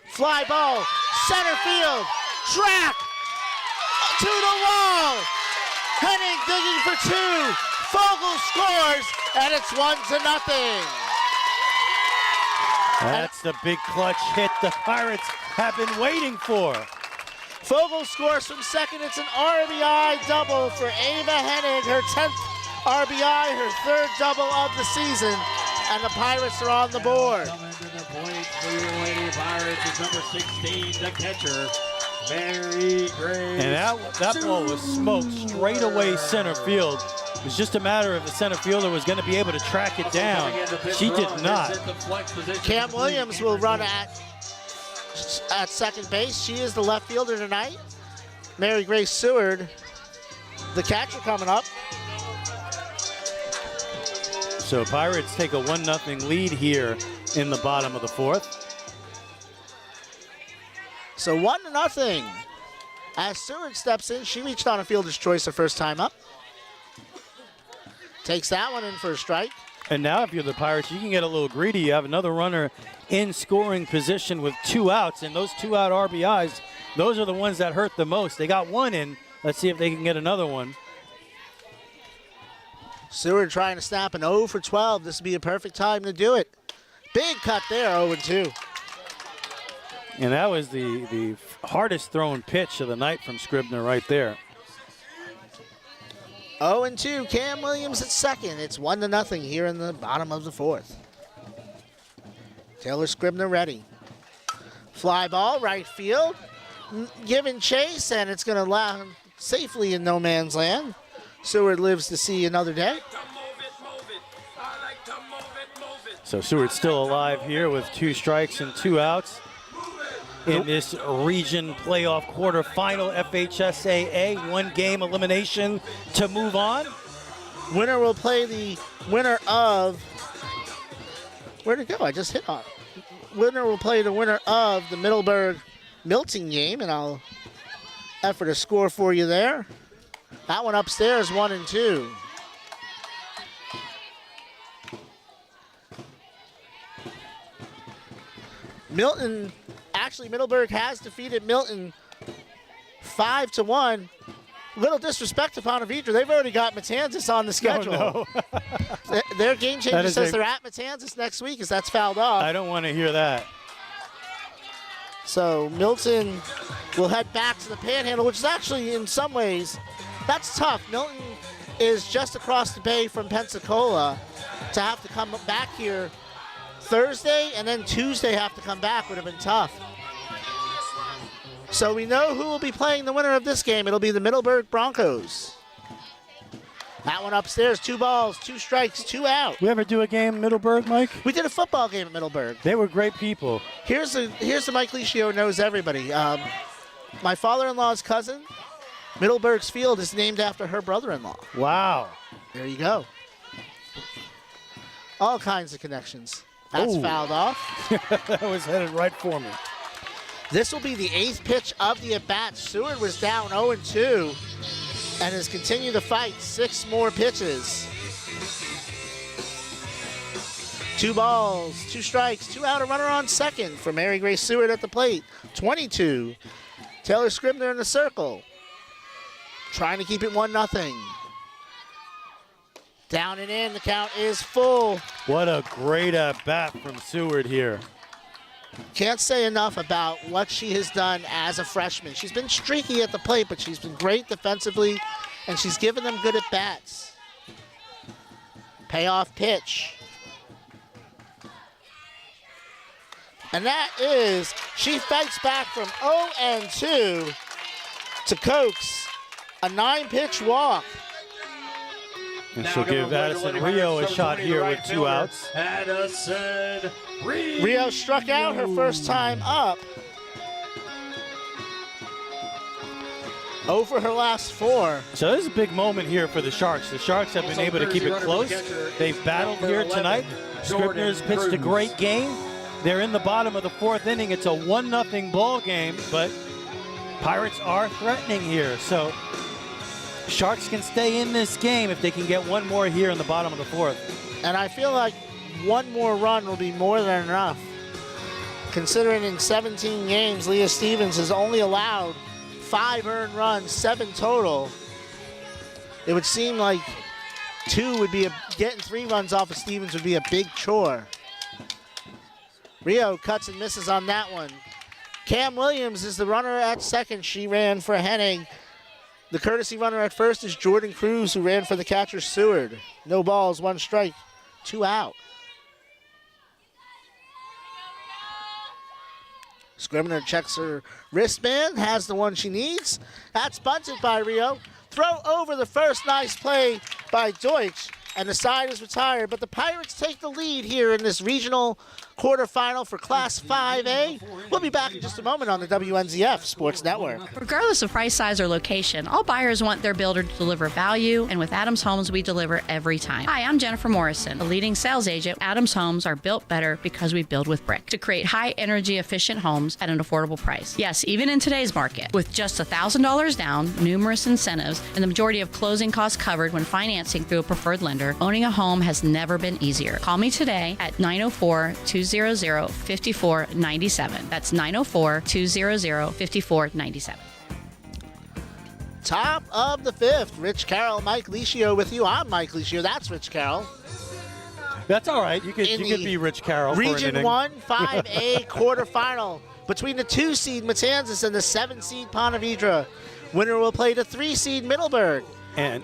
Fly ball, center field, track, to the wall. Henning digging for 2. Fogle scores, and it's 1-0. That's the big clutch hit the Pirates have been waiting for. Fogle scores from second. It's an RBI double for Ava Hennig, her 10th RBI, her 3rd double of the season, and the Pirates are on the board. Coming to the plate for your Lady Pirates is number 16, the catcher, Mary Grace. And that ball was smoked straight away center field. It was just a matter of the center fielder was going to be able to track it down. She did not. Cam Williams will run at second base. She is the left fielder tonight. Mary Grace Seward, the catcher, coming up. So Pirates take a 1-0 lead here in the bottom of the 4th. So 1-0. As Seward steps in, she reached on a fielder's choice her first time up. Takes that one in for a strike. And now if you're the Pirates, you can get a little greedy. You have another runner in scoring position with 2 outs, and those 2-out RBIs, those are the ones that hurt the most. They got one in. Let's see if they can get another one. Seward trying to snap an 0 for 12. This would be a perfect time to do it. Big cut there, 0-2. And that was the hardest thrown pitch of the night from Scribner right there. 0-2, Cam Williams at second. It's 1-0 here in the bottom of the 4th. Taylor Scribner ready. Fly ball, right field. Giving chase, and it's going to land safely in no man's land. Seward lives to see another day. So Seward's still alive here with 2 strikes and 2 outs in this region playoff quarterfinal FHSAA. 1-game elimination to move on. Winner will play the winner of, where'd it go? I just hit on it. Winner will play the winner of the Middleburg-Milton game, and I'll effort a score for you there. That one upstairs, 1-2. Milton, actually Middleburg has defeated Milton 5-1. Little disrespect upon Vedra. They've already got Matanzas on the schedule. Oh, no. Their game changer says they're at Matanzas next week as that's fouled off. I don't want to hear that. So Milton will head back to the Panhandle, which is actually in some ways, that's tough. Milton is just across the bay from Pensacola. To have to come back here Thursday and then Tuesday have to come back would have been tough. So we know who will be playing the winner of this game. It'll be the Middleburg Broncos. That one upstairs, 2 balls, 2 strikes, 2 out. We ever do a game in Middleburg, Mike? We did a football game at Middleburg. They were great people. Here's the Mike Licio knows everybody. My father-in-law's cousin, Middleburg's field is named after her brother-in-law. Wow. There you go. All kinds of connections. That's fouled off. That was headed right for me. This will be the 8th pitch of the at-bat. Seward was down 0-2 and has continued to fight 6 more pitches. 2 balls, 2 strikes, 2 out, a runner on second for Mary Grace Seward at the plate. 22. Taylor Scribner in the circle. Trying to keep it 1-0. Down and in, the count is full. What a great at-bat from Seward here. Can't say enough about what she has done as a freshman. She's been streaky at the plate, but she's been great defensively, and she's given them good at-bats. Payoff pitch. And that is, she fights back from 0-2 to coax a 9-pitch walk. And she'll give Addison Rio a shot here with 2 outs. Addison Rio. Rio struck out her first time up. 0 for her last 4. So this is a big moment here for the Sharks. The Sharks have been able to keep it close. They've battled here tonight. Scribner's pitched a great game. They're in the bottom of the 4th inning. It's a 1-0 ball game, but Pirates are threatening here. So Sharks can stay in this game if they can get 1 more here in the bottom of the 4th. And I feel like 1 more run will be more than enough. Considering in 17 games, Leah Stevens has only allowed 5 earned runs, 7 total. It would seem like 2 would be getting 3 runs off of Stevens would be a big chore. Rio cuts and misses on that one. Cam Williams is the runner at second. She ran for Hennig. The courtesy runner at first is Jordan Cruz, who ran for the catcher Seward. No balls, 1 strike, 2 out. Scribner checks her wristband, has the one she needs. That's bunted by Rio. Throw over the first, nice play by Deutsch. and the side is retired. But the Pirates take the lead here in this regional quarterfinal for Class 5A. We'll be back in just a moment on the WNZF Sports Network. Regardless of price, size, or location, all buyers want their builder to deliver value, and with Adams Homes, we deliver every time. Hi, I'm Jennifer Morrison, a leading sales agent. Adams Homes are built better because we build with brick to create high-energy, efficient homes at an affordable price. Yes, even in today's market, with just $1,000 down, numerous incentives, and the majority of closing costs covered when financing through a preferred lender, owning a home has never been easier. Call me today at 904-200-5497. That's 904-200-5497. Top of the fifth, Rich Carroll, Mike Licio with you. I'm Mike Licio. That's Rich Carroll. That's all right. You could be Rich Carroll. Region 1 5A quarterfinal between the 2-seed Matanzas and the 7-seed Ponte Vedra. Winner will play the 3-seed Middleburg. And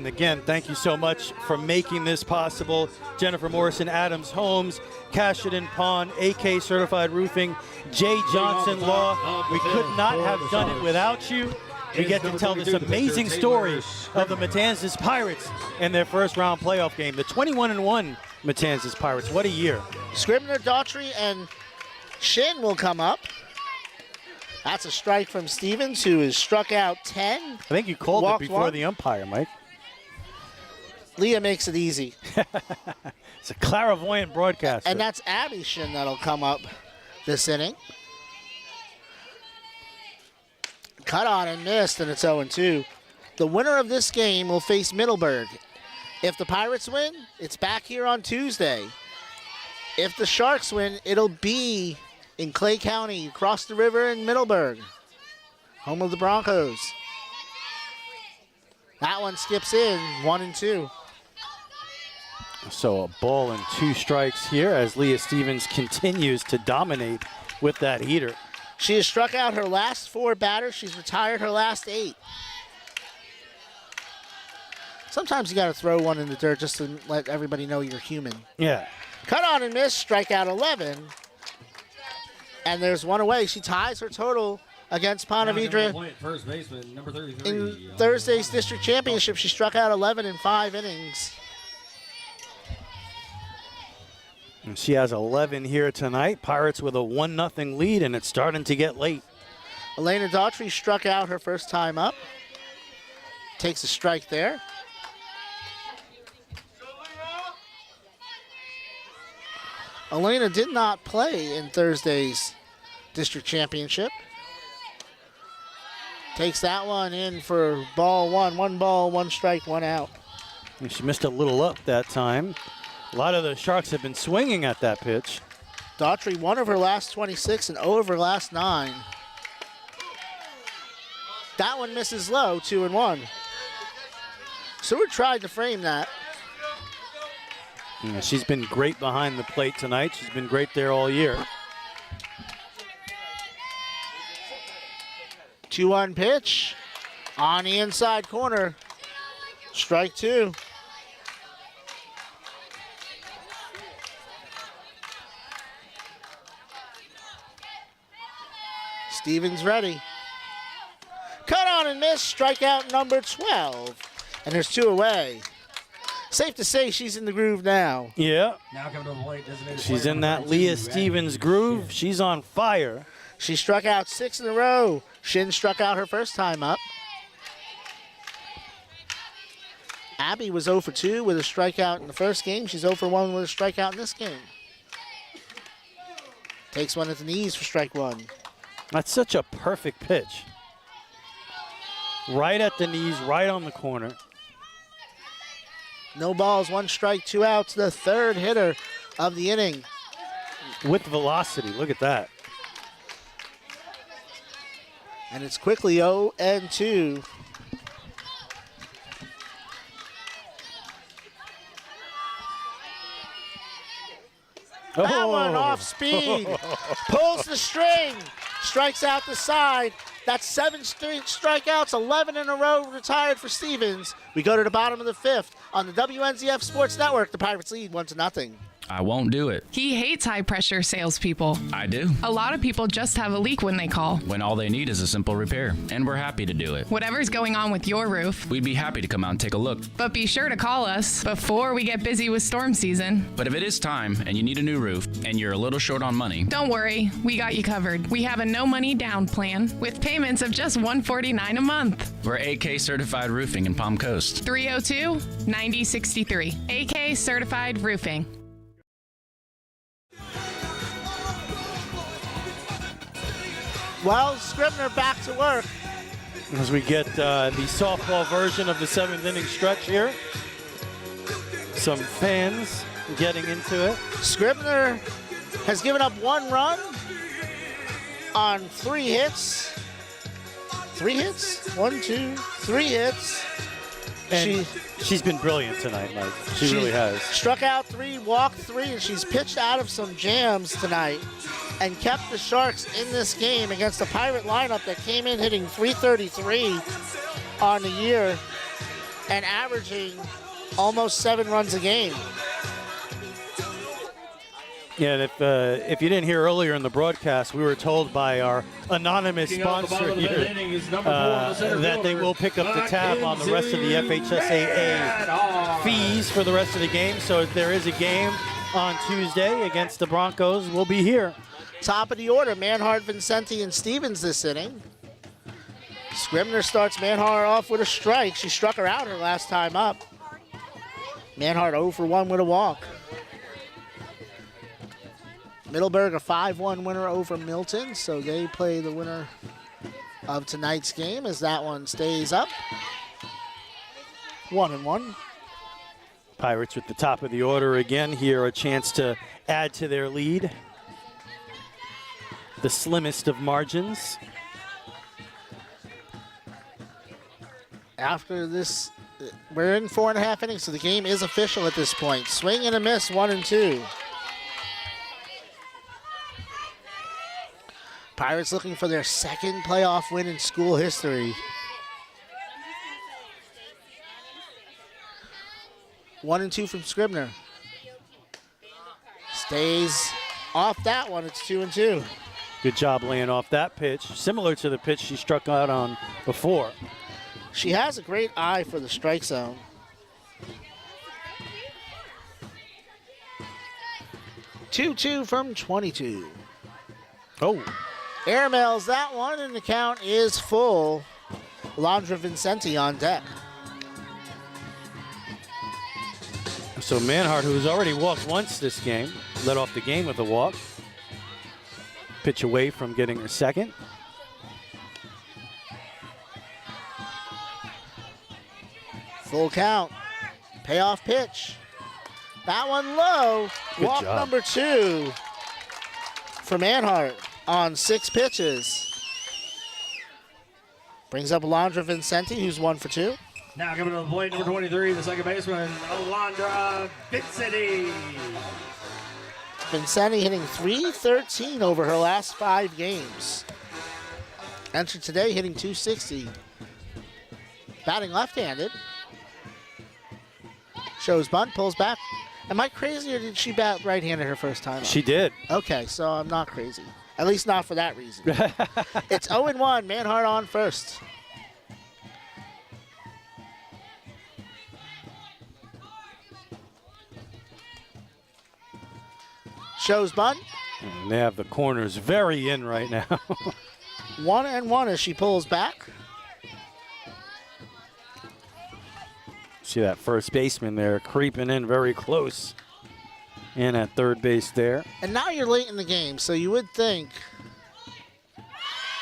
again, thank you so much for making this possible. Jennifer Morrison, Adams Homes, Cashadin Pond, AK Certified Roofing, J. Johnson Law. We could not have done it without you. We get to tell this amazing story of the Matanzas Pirates in their first round playoff game. The 21-1 Matanzas Pirates. What a year. Scribner, Daughtry, and Shin will come up. That's a strike from Stevens, who has struck out 10. I think you called it before the umpire, Mike. Leah makes it easy. It's a clairvoyant broadcaster. And that's Abby Shin that'll come up this inning. Cut on and missed, and it's 0-2. The winner of this game will face Middleburg. If the Pirates win, it's back here on Tuesday. If the Sharks win, it'll be in Clay County, across the river in Middleburg, home of the Broncos. That one skips in, 1-2. So a ball and 2 strikes here as Leah Stevens continues to dominate with that heater. She has struck out her last 4 batters. She's retired her last 8. Sometimes you got to throw one in the dirt just to let everybody know you're human. Yeah. Cut on and miss, strikeout 11. And there's one away. She ties her total against Ponte Vedra. In Thursday's district championship, she struck out 11 in 5 innings. And she has 11 here tonight. Pirates with a 1-0 lead, and it's starting to get late. Elena Daughtry struck out her first time up. Takes a strike there. Elena did not play in Thursday's district championship. Takes that one in for ball 1. 1 ball, 1 strike, 1 out. And she missed a little up that time. A lot of the Sharks have been swinging at that pitch. Daughtry, 1 of her last 26 and 0 of her last 9. That one misses low, 2-1. Seward tried to frame that. Yeah, she's been great behind the plate tonight. She's been great there all year. 2-1 pitch on the inside corner. Strike 2. Stevens ready. Cut on and miss, strikeout number 12. And there's 2 away. Safe to say she's in the groove now. Yeah. Now coming to the plate, designated She's player in number that 22, Leah Stevens groove. She's on fire. She struck out 6 in a row. Shin struck out her first time up. Abby was 0 for 2 with a strikeout in the first game. She's 0 for 1 with a strikeout in this game. Takes one at the knees for strike 1. That's such a perfect pitch. Right at the knees, right on the corner. No balls, 1 strike, 2 outs. The 3rd hitter of the inning. With velocity, look at that. And it's quickly 0-2. That one off speed. Pulls the string. Strikes out the side. That's 7 strikeouts, 11 in a row retired for Stevens. We go to the bottom of the 5th on the WNZF Sports Network. The Pirates lead 1-0. I won't do it. He hates high-pressure salespeople. I do. A lot of people just have a leak when they call. When all they need is a simple repair, and we're happy to do it. Whatever's going on with your roof. We'd be happy to come out and take a look. But be sure to call us before we get busy with storm season. But if it is time and you need a new roof and you're a little short on money, don't worry, we got you covered. We have a no-money down plan with payments of just $149 a month. We're AK Certified Roofing in Palm Coast. 302-9063. AK Certified Roofing. Well, Scribner back to work. As we get the softball version of the 7th inning stretch here. Some fans getting into it. Scribner has given up 1 run on 3 hits. 3 hits? 1, 2, 3 hits. And she's been brilliant tonight, Mike. She really has. Struck out 3, walked 3, and she's pitched out of some jams tonight and kept the Sharks in this game against the Pirate lineup that came in hitting .333 on the year and averaging almost 7 runs a game. Yeah, and if you didn't hear earlier in the broadcast, we were told by our anonymous sponsor here that they will pick up the tab on the rest of the FHSAA fees for the rest of the game. So if there is a game on Tuesday against the Broncos, we'll be here. Top of the order, Manhart, Vincenti, and Stevens this inning. Scribner starts Manhart off with a strike. She struck her out her last time up. Manhart 0 for 1 with a walk. Middleburg a 5-1 winner over Milton, so they play the winner of tonight's game as that one stays up. 1-1. Pirates at the top of the order again here, a chance to add to their lead. The slimmest of margins. After this, we're in 4.5 innings, so the game is official at this point. Swing and a miss, 1-2. Pirates looking for their 2nd playoff win in school history. 1-2 from Scribner. Stays off that one, it's 2-2. Good job laying off that pitch, similar to the pitch she struck out on before. She has a great eye for the strike zone. 2-2 from 22. Oh. Airmails that one, and the count is full. Landra Vincenti on deck. So Manhart, who has already walked once this game, led off the game with a walk. Pitch away from getting her 2nd. Full count. Payoff pitch. That one low. Good Walk job. number 2 for Manhart on 6 pitches. Brings up Alondra Vincenti, who's 1 for 2. Now coming to the plate, number 23, the second baseman, Alondra Vincenti. Vincenti hitting .313 over her last 5 games. Entered today hitting .260. Batting left-handed. Shows bunt, pulls back. Am I crazy, or did she bat right-handed her first time up? She did. Okay, so I'm not crazy. At least not for that reason. It's 0-1, Manhart on first. Shows bunt. And they have the corners very in right now. 1-1 as she pulls back. See that first baseman there creeping in very close. And at third base there. And now you're late in the game, so you would think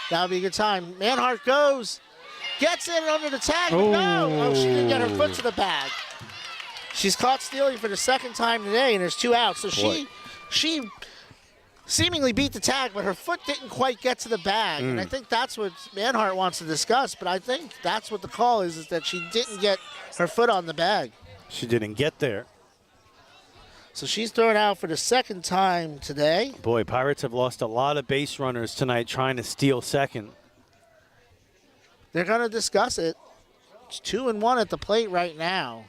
that would be a good time. Manhart goes, gets in under the tag, but no! Oh, she didn't get her foot to the bag. She's caught stealing for the 2nd time today, and there's 2 outs. So she seemingly beat the tag, but her foot didn't quite get to the bag. And I think that's what Manhart wants to discuss, but I think that's what the call is that she didn't get her foot on the bag. She didn't get there. So she's thrown out for the 2nd time today. Boy, Pirates have lost a lot of base runners tonight trying to steal second. They're going to discuss it. It's 2-1 at the plate right now.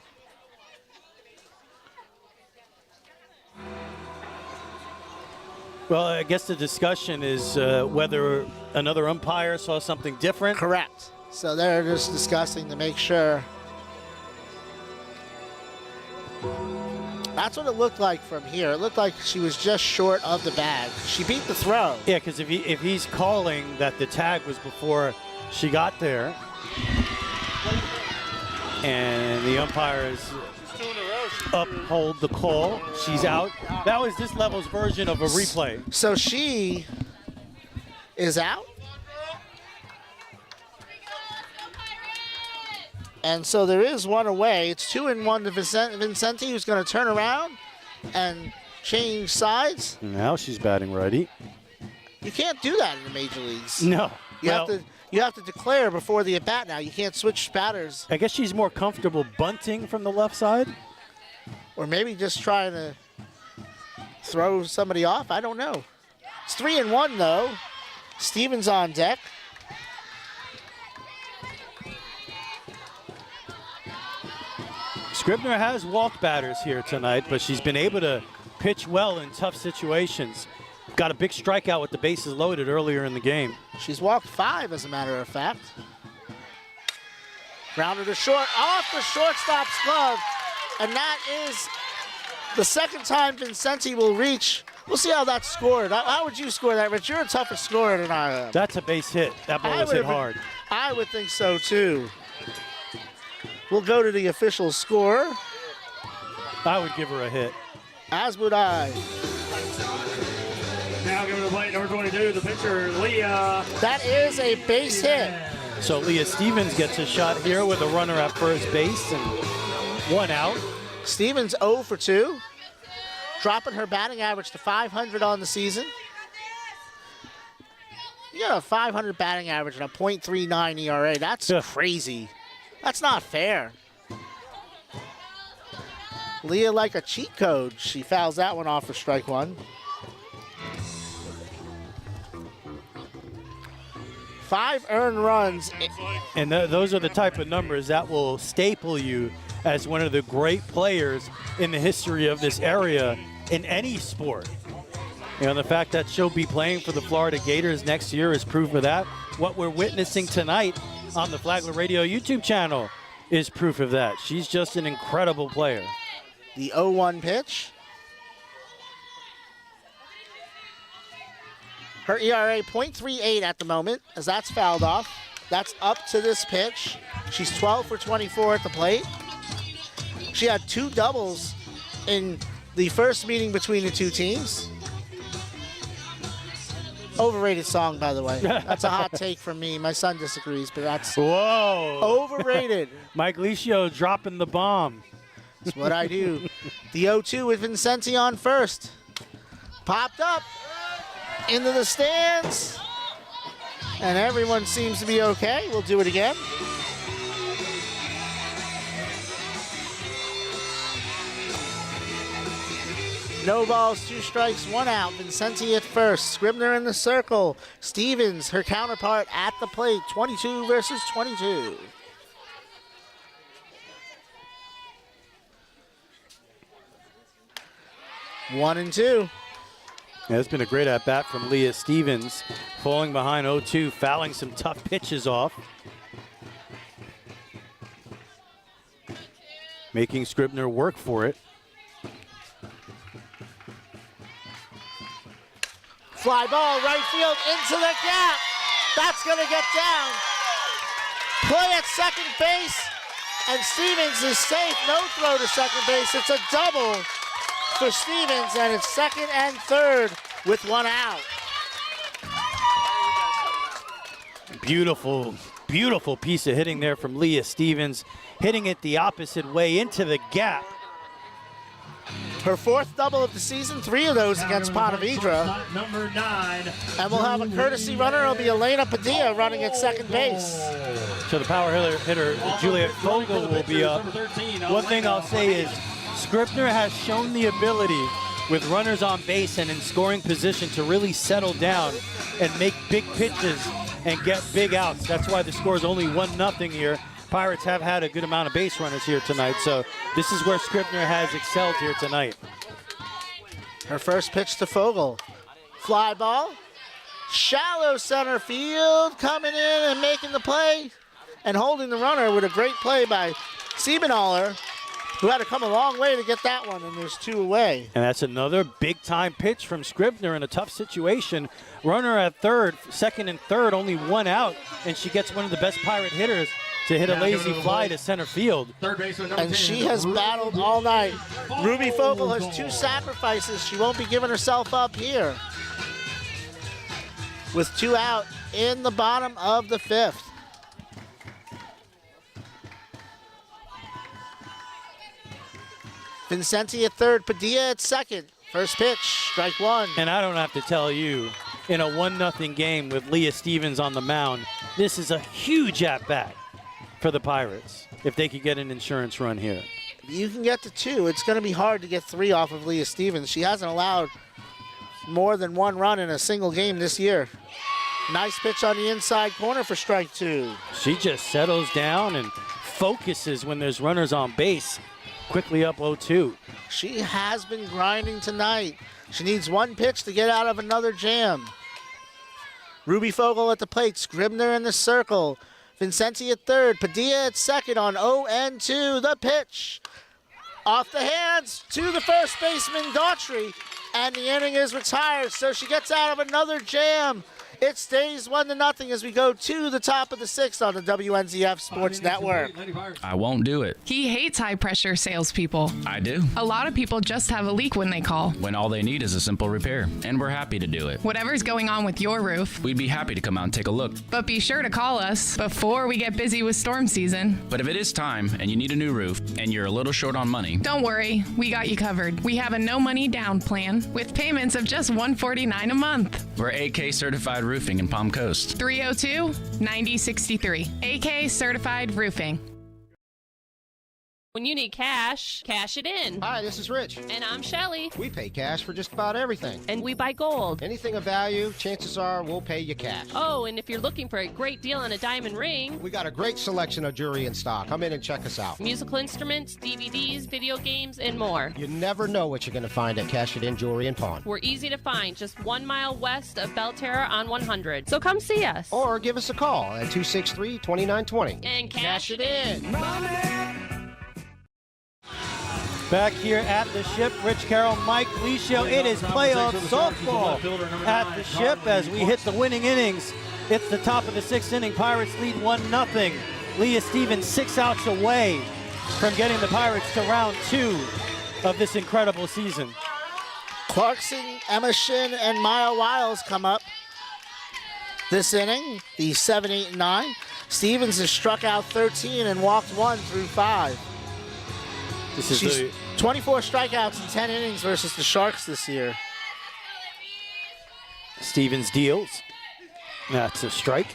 Well, I guess the discussion is whether another umpire saw something different. Correct. So they're just discussing to make sure. That's what it looked like from here. It looked like she was just short of the bag. She beat the throw. Yeah, because if he's calling that the tag was before she got there, and the umpires uphold the call, she's out. That was this level's version of a replay. So she is out. And so there is one away. It's 2-1 to Vincenti, who's going to turn around and change sides. Now she's batting righty. You can't do that in the major leagues. No. You have to declare before the at bat now. You can't switch batters. I guess she's more comfortable bunting from the left side. Or maybe just trying to throw somebody off. I don't know. It's 3-1 though. Stevens on deck. Scribner has walked batters here tonight, but she's been able to pitch well in tough situations. Got a big strikeout with the bases loaded earlier in the game. She's walked 5, as a matter of fact. Grounded to short, off the shortstop's glove. And that is the second time Vincenti will reach. We'll see how that's scored. How would you score that, Rich? You're a tougher scorer than I am. That's a base hit. That ball was hit hard. I would think so, too. We'll go to the official score. I would give her a hit. As would I. Now giving the plate, number 22, the pitcher, Leah. That is a base hit. So Leah Stevens gets a shot here with a runner at first base and 1 out. Stevens 0 for 2, dropping her batting average to 500 on the season. You got a 500 batting average and a .39 ERA. That's crazy. That's not fair. Leah like a cheat code. She fouls that one off for strike 1. 5 earned runs. And those are the type of numbers that will staple you as one of the great players in the history of this area in any sport. You know, the fact that she'll be playing for the Florida Gators next year is proof of that. What we're witnessing tonight on the Flagler Radio YouTube channel is proof of that. She's just an incredible player. The 0-1 pitch. Her ERA .38 at the moment, as that's fouled off. That's up to this pitch. She's 12 for 24 at the plate. She had 2 doubles in the first meeting between the two teams. Overrated song, by the way. That's a hot take from me. My son disagrees, but that's overrated. Mike Licio dropping the bomb. That's what I do. The 0-2 with Vincenti on first. Popped up into the stands. And everyone seems to be okay. We'll do it again. No balls, 2 strikes, 1 out. Vincenti at first. Scribner in the circle. Stevens, her counterpart, at the plate. 22 versus 22. One and 2. Yeah, it's been a great at-bat from Leah Stevens. Falling behind 0-2, fouling some tough pitches off. Making Scribner work for it. Fly ball, right field, into the gap. That's going to get down. Play at second base, and Stevens is safe. No throw to second base. It's a double for Stevens, and it's second and third with 1 out. Beautiful, beautiful piece of hitting there from Leah Stevens. Hitting it the opposite way into the gap. Her 4th double of the season, 3 of those against Ponte Vedra. Number 9. And we'll have a courtesy runner. It'll be Elena Padilla running at second base. So the power hitter, Juliet Vogel, will be up. One thing I'll say is Scribner has shown the ability with runners on base and in scoring position to really settle down and make big pitches and get big outs. That's why the score is only 1-0 here. Pirates have had a good amount of base runners here tonight, so this is where Scribner has excelled here tonight. Her first pitch to Vogel. Fly ball. Shallow center field, coming in and making the play and holding the runner with a great play by Siebenaller, who had to come a long way to get that one, and there's 2 away. And that's another big-time pitch from Scribner in a tough situation. Runner at third, second and third, only 1 out, and she gets one of the best Pirate hitters to hit a lazy fly to center field. Third baseman, number And 10, she has battled all night. Ruby Fogle has 2 sacrifices. She won't be giving herself up here. With 2 out in the bottom of the 5th. Vincenti at third, Padilla at second. First pitch, strike 1. And I don't have to tell you, in a 1-0 game with Leah Stevens on the mound, this is a huge at-bat for the Pirates if they could get an insurance run here. You can get to 2. It's going to be hard to get 3 off of Leah Stevens. She hasn't allowed more than 1 run in a single game this year. Nice pitch on the inside corner for strike 2. She just settles down and focuses when there's runners on base. Quickly up 0-2. She has been grinding tonight. She needs 1 pitch to get out of another jam. Ruby Fogle at the plate, Scribner in the circle. Vincenti at third, Padilla at second on 0-2. The pitch off the hands to the first baseman, Daughtry, and the inning is retired. So she gets out of another jam. It stays 1-0 as we go to the top of the 6th on the WNZF Sports Network. I won't do it. He hates high-pressure salespeople. I do. A lot of people just have a leak when they call. When all they need is a simple repair, and we're happy to do it. Whatever's going on with your roof. We'd be happy to come out and take a look. But be sure to call us before we get busy with storm season. But if it is time and you need a new roof and you're a little short on money, don't worry, we got you covered. We have a no-money down plan with payments of just $149 a month. We're AK certified roofing in Palm Coast. 302-9063. AK Certified Roofing. When you need cash, cash it in. Hi, this is Rich. And I'm Shelly. We pay cash for just about everything. And we buy gold. Anything of value, chances are we'll pay you cash. Oh, and if you're looking for a great deal on a diamond ring, We got a great selection of jewelry in stock. Come in and check us out. musical instruments, DVDs, video games, and more. You never know what you're going to find at Cash It In Jewelry and Pawn. We're easy to find, just 1 mile west of Belterra on 100. So come see us. Or give us a call at 263-2920. And cash it in. Back here at the Ship, Rich Carroll, Mike Licio. It is playoff softball at the Ship as we hit the winning innings. It's the top of the 6th inning. Pirates lead 1-0. Leah Stevens 6 outs away from getting the Pirates to round 2 of this incredible season. Clarkson, Emma Shin, and Maya Wiles come up this inning, the 7, 8, and 9. Stevens has struck out 13 and walked 1 through 5. She's 24 strikeouts in 10 innings versus the Sharks this year. Stevens deals. That's a strike.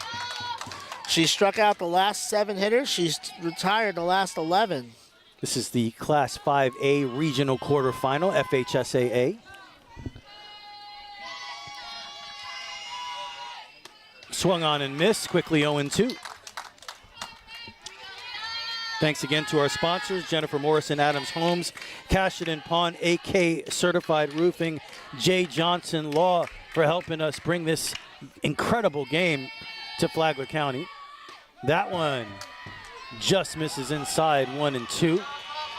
She struck out the last 7 hitters. She's retired the last 11. This is the Class 5A regional quarterfinal, FHSAA. Swung on and missed, quickly 0-2. Thanks again to our sponsors, Jennifer Morrison, Adams Homes, Cash It In Pawn, AK Certified Roofing, Jay Johnson Law for helping us bring this incredible game to Flagler County. That one just misses inside 1-2.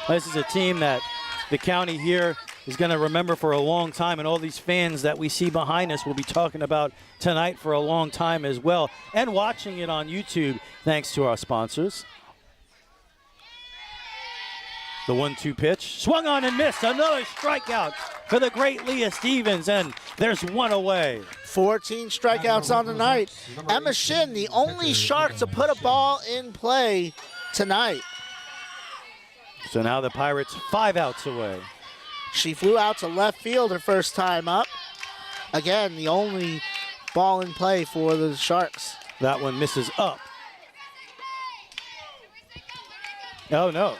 This is a team that the county here is going to remember for a long time, and all these fans that we see behind us will be talking about tonight for a long time as well, and watching it on YouTube thanks to our sponsors. The 1-2 pitch, swung on and missed. Another strikeout for the great Leah Stevens, and there's 1 away. 14 strikeouts on the night. Emma Shin, the only Shark to put a ball in play tonight. So now the Pirates 5 outs away. She flew out to left field her first time up. Again, the only ball in play for the Sharks. That one misses up. Oh, no.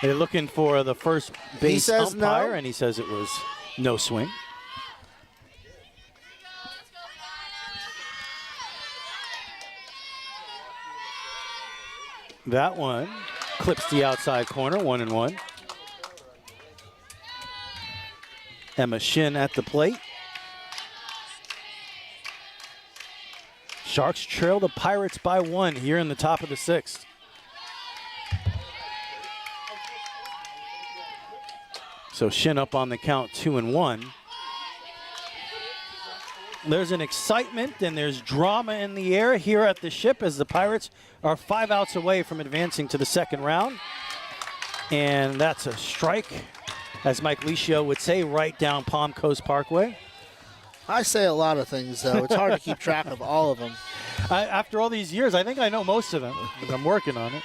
They're looking for the first base umpire, no. And he says it was no swing. That one clips the outside corner, 1-1. Emma Shin at the plate. Sharks trail the Pirates by 1 here in the top of the 6th. So Shin up on the count 2-1. There's an excitement and there's drama in the air here at the Ship as the Pirates are 5 outs away from advancing to the second round. And that's a strike, as Mike Licio would say, right down Palm Coast Parkway. I say a lot of things, though. It's hard to keep track of all of them. After all these years, I think I know most of them, but I'm working on it.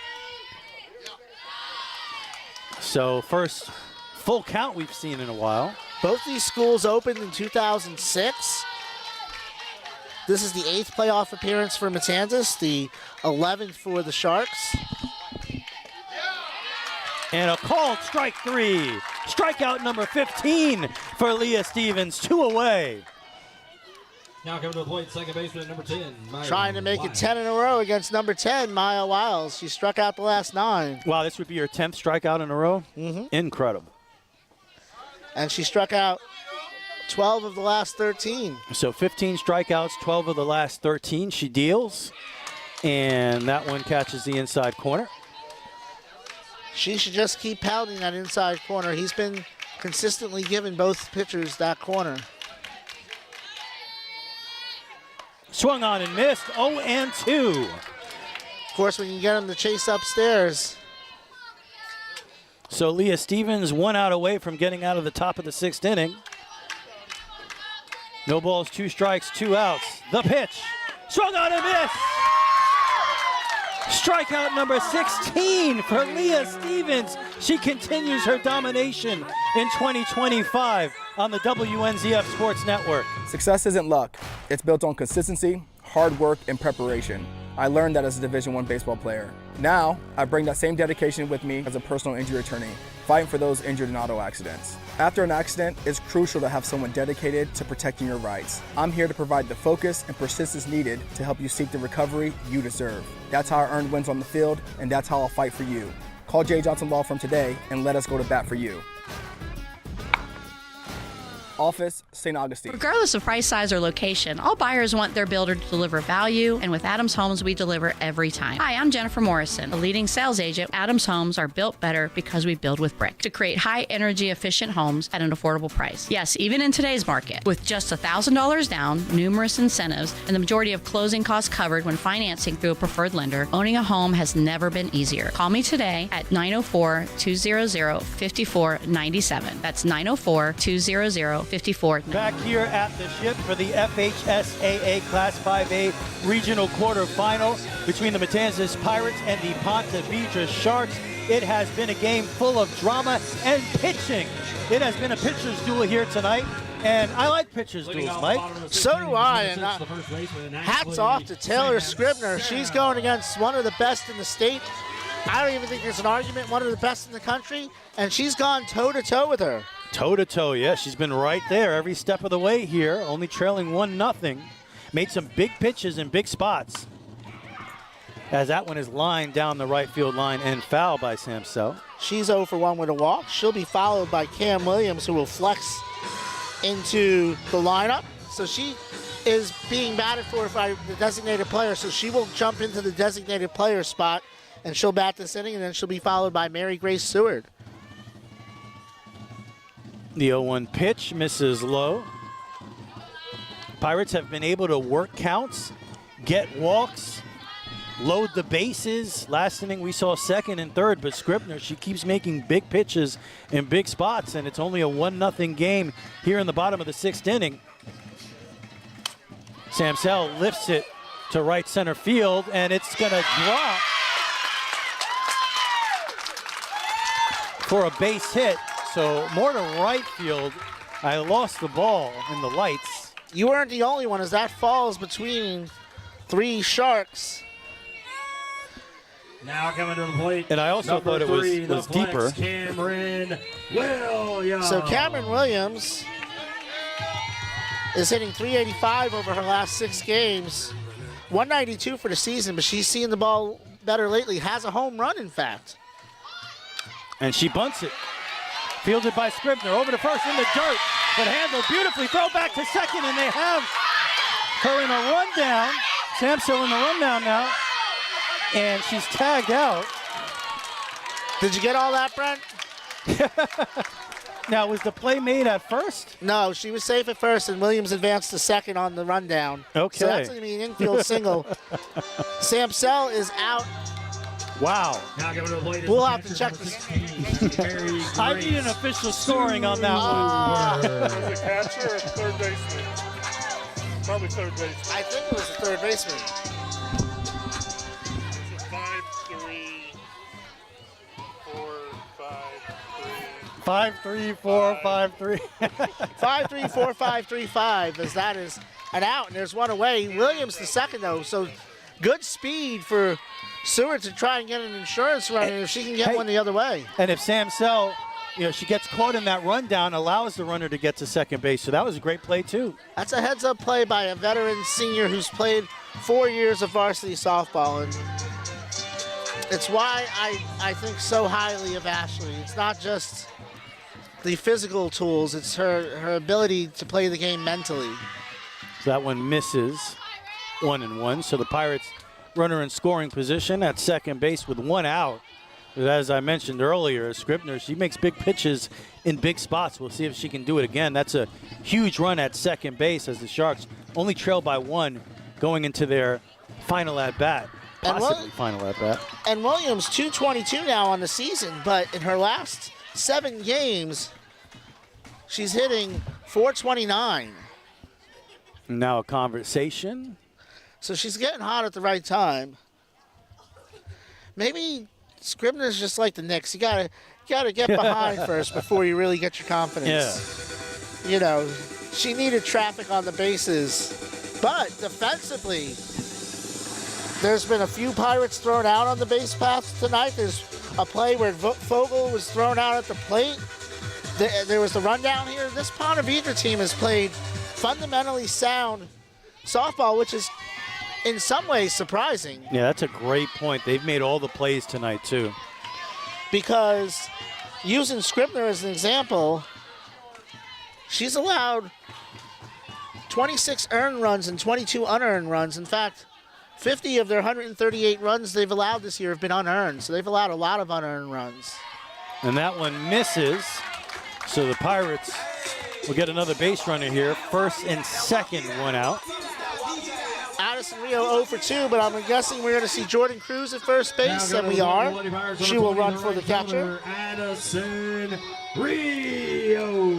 So first full count we've seen in a while. Both these schools opened in 2006. This is the 8th playoff appearance for Matanzas, the 11th for the Sharks. And a called strike 3. Strikeout number 15 for Leah Stevens, 2 away. Now coming to the plate, second baseman, number 10. Trying to make it 10 in a row against number 10, Maya Wiles. She struck out the last 9. Wow, this would be her 10th strikeout in a row? Mm-hmm. Incredible. And she struck out 12 of the last 13. So 15 strikeouts, 12 of the last 13 she deals. And that one catches the inside corner. She should just keep pounding that inside corner. He's been consistently giving both pitchers that corner. Swung on and missed, 0-2. Of course, when you get him to chase upstairs. So Leah Stevens 1 out away from getting out of the top of the 6th inning. No balls, 2 strikes, 2 outs. The pitch, swung on and missed. Strikeout number 16 for Leah Stevens. She continues her domination in 2025 on the WNZF Sports Network. Success isn't luck. It's built on consistency, hard work, and preparation. I learned that as a Division I baseball player. Now, I bring that same dedication with me as a personal injury attorney, fighting for those injured in auto accidents. After an accident, it's crucial to have someone dedicated to protecting your rights. I'm here to provide the focus and persistence needed to help you seek the recovery you deserve. That's how I earned wins on the field, and that's how I'll fight for you. Call J. Johnson Law Firm today and let us go to bat for you. Office, St. Augustine. Regardless of price, size, or location, all buyers want their builder to deliver value, and with Adams Homes, we deliver every time. Hi, I'm Jennifer Morrison, a leading sales agent. Adams Homes are built better because we build with brick to create high-energy, efficient homes at an affordable price. Yes, even in today's market, with just $1,000 down, numerous incentives, and the majority of closing costs covered when financing through a preferred lender, owning a home has never been easier. Call me today at 904-200-5497. That's 904-200-5497. Back here at the Ship for the FHSAA Class 5A Regional Quarterfinal between the Matanzas Pirates and the Ponte Vedra Sharks. It has been a game full of drama and pitching. It has been a pitcher's duel here tonight, and I like pitcher's duels, Mike. So do I, and hats off to Taylor Scribner. She's going against one of the best in the state. I don't even think there's an argument, one of the best in the country, and she's gone toe-to-toe with her. Toe-to-toe, yeah. She's been right there every step of the way here, only trailing 1-0. Made some big pitches in big spots. As that one is lined down the right field line and foul by Samsel. She's 0 for 1 with a walk. She'll be followed by Cam Williams, who will flex into the lineup. So she is being batted for by the designated player, so she will jump into the designated player spot, and she'll bat this inning, and then she'll be followed by Mary Grace Seward. The 0-1 pitch misses low. Pirates have been able to work counts, get walks, load the bases. Last inning we saw second and third, but Scribner, she keeps making big pitches in big spots, and it's only a 1-0 game here in the bottom of the 6th inning. Samsel lifts it to right center field, and it's going to drop for a base hit. So more to right field. I lost the ball in the lights. You weren't the only one, as that falls between 3 Sharks. Now coming to the plate. And I also thought it was deeper. Cameron Williams. So Cameron Williams is hitting .385 over her last 6 games. 192 for the season, but she's seen the ball better lately. Has a home run, in fact. And she bunts it. Fielded by Scribner, over to first in the dirt, but handled beautifully. Throw back to second, and they have her in a rundown. Samso in the rundown now, and she's tagged out. Did you get all that, Brent? Now, was the play made at first? No, she was safe at first, and Williams advanced to second on the rundown. Okay. So that's going to be an infield single. Samsel is out. Wow. We'll have to check this. I need an official scoring on that one. Was it catcher or third baseman? Probably third baseman. I think it was the third baseman. It's a 5-3, 4, 5, 3. 5-3, 4-5-3. 5-3, 4-5-3-5, as that is an out, and there's one away. Williams the second, though, so good speed for Seward to try and get an insurance run, and if she can get one the other way. And if Samsel, she gets caught in that rundown, allows the runner to get to second base. So that was a great play, too. That's a heads-up play by a veteran senior who's played 4 years of varsity softball, and it's why I think so highly of Ashley. It's not just the physical tools, it's her ability to play the game mentally. So that one misses 1-1. So the Pirates runner in scoring position at second base with one out. As I mentioned earlier, Scribner, she makes big pitches in big spots. We'll see if she can do it again. That's a huge run at second base as the Sharks only trail by one going into their final at-bat, possibly final at-bat. And Williams, 222 now on the season, but in her last 7 games, she's hitting 429. Now a conversation. So she's getting hot at the right time. Maybe Scribner's just like the Knicks. You gotta get behind first before you really get your confidence. Yeah. She needed traffic on the bases, but defensively, there's been a few Pirates thrown out on the base paths tonight. There's a play where Fogel was thrown out at the plate. There was the rundown here. This Ponte Vedra team has played fundamentally sound softball, which is in some ways surprising. Yeah, that's a great point. They've made all the plays tonight, too. Because using Scribner as an example, she's allowed 26 earned runs and 22 unearned runs. In fact, 50 of their 138 runs they've allowed this year have been unearned. So they've allowed a lot of unearned runs. And that one misses. So the Pirates will get another base runner here. First and second, one out. Addison Rio 0 for 2, but I'm guessing we're going to see Jordan Cruz at first base, and we are. She will run for the catcher. Addison Rio.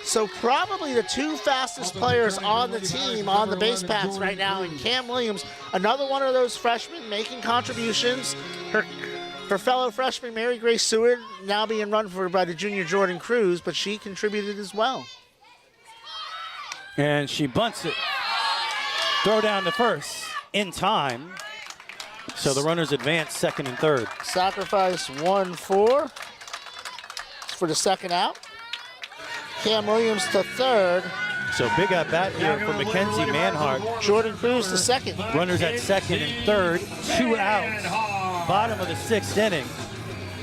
So probably the 2 fastest players on the team on the base paths right now, and Cam Williams, another one of those freshmen making contributions. Her fellow freshman, Mary Grace Seward, now being run for by the junior Jordan Cruz, but she contributed as well. And she bunts it. Throw down to first in time. So the runners advance second and third. Sacrifice 1-4 for the second out. Cam Williams to third. So big at bat here for Mackenzie Manhart. Jordan Cruz to second. Runners at second and third. 2 outs. Bottom of the 6th inning.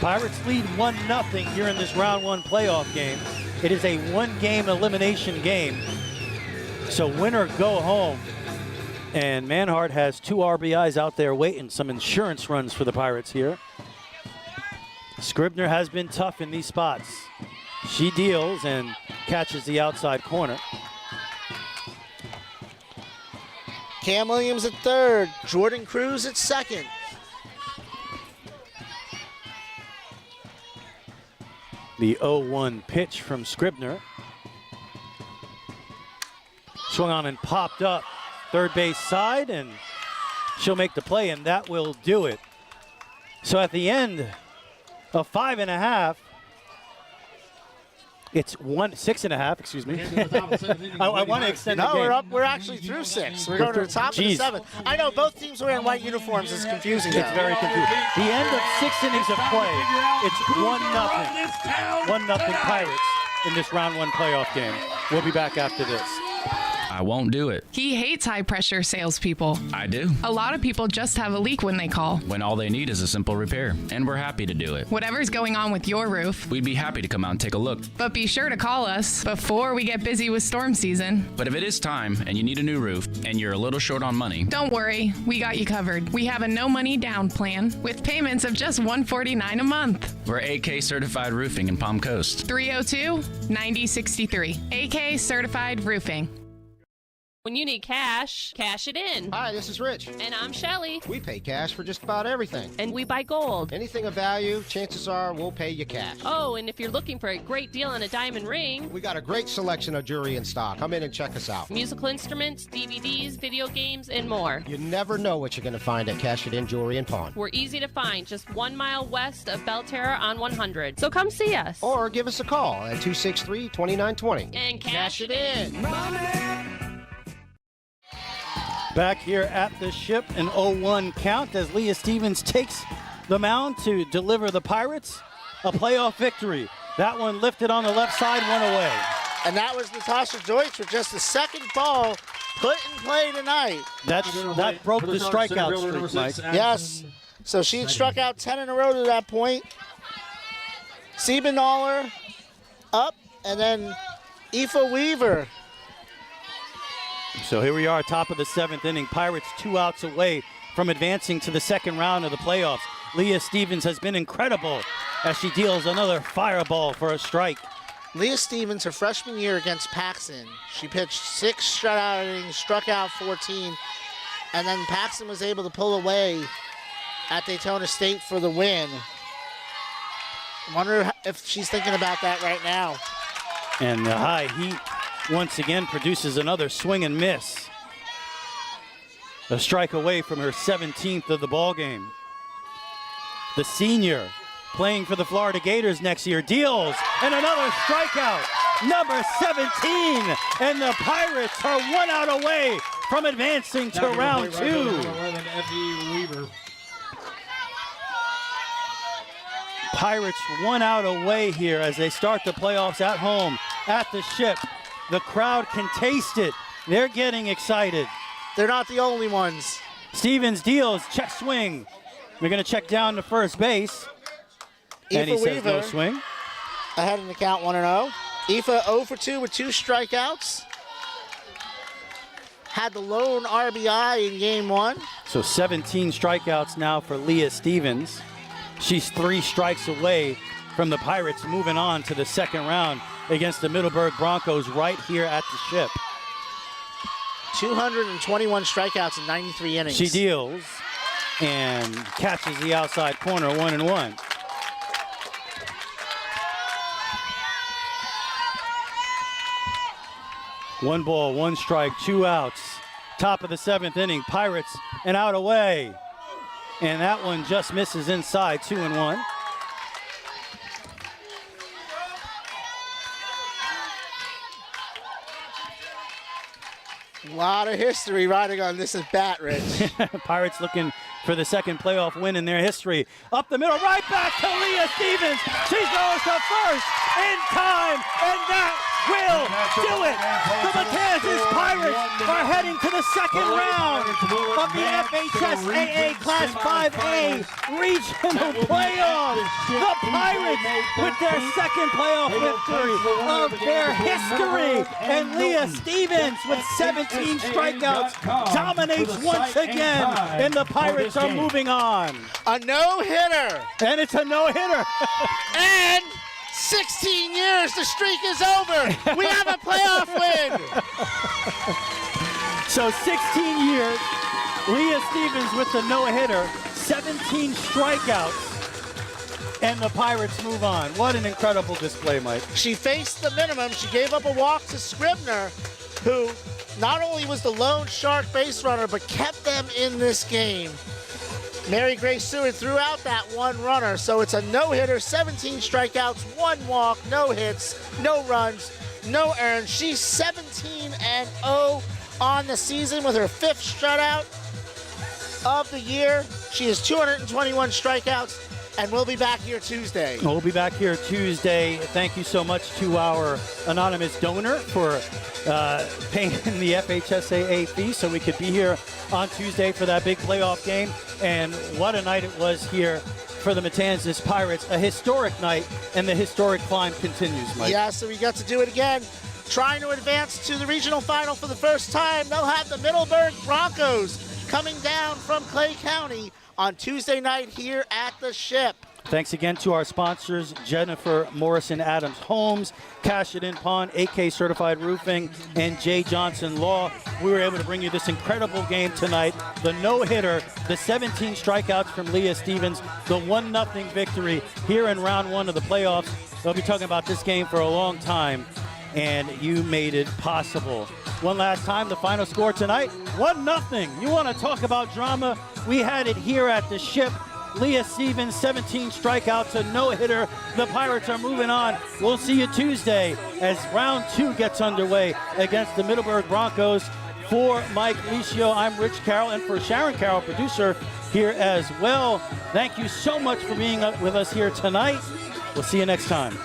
Pirates lead 1-0 here in this round 1 playoff game. It is a 1-game elimination game. So win or go home. And Manhart has 2 RBIs out there waiting. Some insurance runs for the Pirates here. Scribner has been tough in these spots. She deals and catches the outside corner. Cam Williams at third. Jordan Cruz at second. The 0-1 pitch from Scribner. Swung on and popped up. Third base side, and she'll make the play, and that will do it. So at the end of 5.5, it's 6.5, excuse me. I want to extend the game. No, we're actually through 6. We're going to the top of the 7th. I know both teams wearing white uniforms is confusing. It's very confusing. The end of 6 innings of play, it's 1-0. 1-0 Pirates in this round 1 playoff game. We'll be back after this. I won't do it. He hates high-pressure salespeople. I do. A lot of people just have a leak when they call. When all they need is a simple repair, and we're happy to do it. Whatever's going on with your roof. We'd be happy to come out and take a look. But be sure to call us before we get busy with storm season. But if it is time and you need a new roof and you're a little short on money, don't worry, we got you covered. We have a no money down plan with payments of just $149 a month. we're AK Certified Roofing in Palm Coast. 302-9063. AK Certified Roofing. When you need cash, cash it in. Hi, this is Rich. And I'm Shelly. We pay cash for just about everything. And we buy gold. Anything of value, chances are we'll pay you cash. Oh, and if you're looking for a great deal on a diamond ring, We got a great selection of jewelry in stock. Come in and check us out. musical instruments, DVDs, video games, and more. You never know what you're going to find at Cash It In Jewelry and Pawn. We're easy to find, just 1 mile west of Belterra on 100. So come see us. Or give us a call at 263-2920. And cash it in. Back here at the Ship, an 0-1 count as Leah Stevens takes the mound to deliver the Pirates a playoff victory. That one lifted on the left side, one away. And that was Natasha Deutsch with just the second ball put in play tonight. That broke the strikeout streak, Mike. Yes. So she had struck out 10 in a row to that point. Siebenoller up, and then Aoife Weaver. So here we are, top of the 7th inning. Pirates 2 outs away from advancing to the second round of the playoffs. Leah Stevens has been incredible as she deals another fireball for a strike. Leah Stevens, her freshman year against Paxton, she pitched 6 shutout innings, struck out 14, and then Paxton was able to pull away at Daytona State for the win. Wonder if she's thinking about that right now. And the high heat once again produces another swing and miss. A strike away from her 17th of the ball game. The senior playing for the Florida Gators next year deals, and another strikeout, number 17, and the Pirates are 1 out away from advancing to round 2. Pirates 1 out away here as they start the playoffs at home at the Ship. The crowd can taste it. They're getting excited. They're not the only ones. Stevens deals, check swing. They're going to check down to first base. And he says no swing. Ahead in the count 1-0. Aoife 0 for 2 with 2 strikeouts. Had the lone RBI in game 1. So 17 strikeouts now for Leah Stevens. She's 3 strikes away from the Pirates moving on to the second round against the Middleburg Broncos right here at the Ship. 221 strikeouts in 93 innings. She deals and catches the outside corner, 1-1. One ball, 1 strike, 2 outs. Top of the 7th inning, Pirates an out away. And that one just misses inside, 2-1. A lot of history riding on this at bat, Rich. Pirates looking for the second playoff win in their history. Up the middle, right back to Leah Stevens. She throws to first in time, and that will do it. The Matanzas Pirates are heading to the second round of the FHSAA Class 5A Regional Playoffs. The Pirates with their second playoff victory of their history. And Leah Stevens with 17 strikeouts dominates once again. And the Pirates are moving on. A no-hitter. And it's a no-hitter. And 16 years, the streak is over. We have a playoff win. So 16 years, Leah Stevens with the no-hitter, 17 strikeouts, and the Pirates move on. What an incredible display, Mike. She faced the minimum. She gave up a walk to Scribner, who not only was the lone Shark base runner, but kept them in this game. Mary Grace Seward threw out that 1 runner, so it's a no-hitter, 17 strikeouts, 1 walk, no hits, no runs, no earned. She's 17-0 on the season with her 5th shutout of the year. She has 221 strikeouts And we'll be back here Tuesday. We'll be back here Tuesday. Thank you so much to our anonymous donor for paying the FHSAA fee so we could be here on Tuesday for that big playoff game. And what a night it was here for the Matanzas Pirates. A historic night, and the historic climb continues, Mike. Yeah, so we got to do it again. Trying to advance to the regional final for the first time. They'll have the Middleburg Broncos coming down from Clay County on Tuesday night here at the Ship. Thanks again to our sponsors, Jennifer Morrison Adams Homes, Cash It In Pawn, AK Certified Roofing, and Jay Johnson Law. We were able to bring you this incredible game tonight. The no-hitter, the 17 strikeouts from Leah Stevens, the 1-0 victory here in round one of the playoffs. We'll be talking about this game for a long time, and you made it possible. One last time, the final score tonight, 1-0. You want to talk about drama? We had it here at the Ship. Leah Stevens, 17 strikeouts, a no-hitter. The Pirates are moving on. We'll see you Tuesday as round two gets underway against the Middleburg Broncos. For Mike Licio, I'm Rich Carroll, and for Sharon Carroll, producer, here as well. Thank you so much for being with us here tonight. We'll see you next time.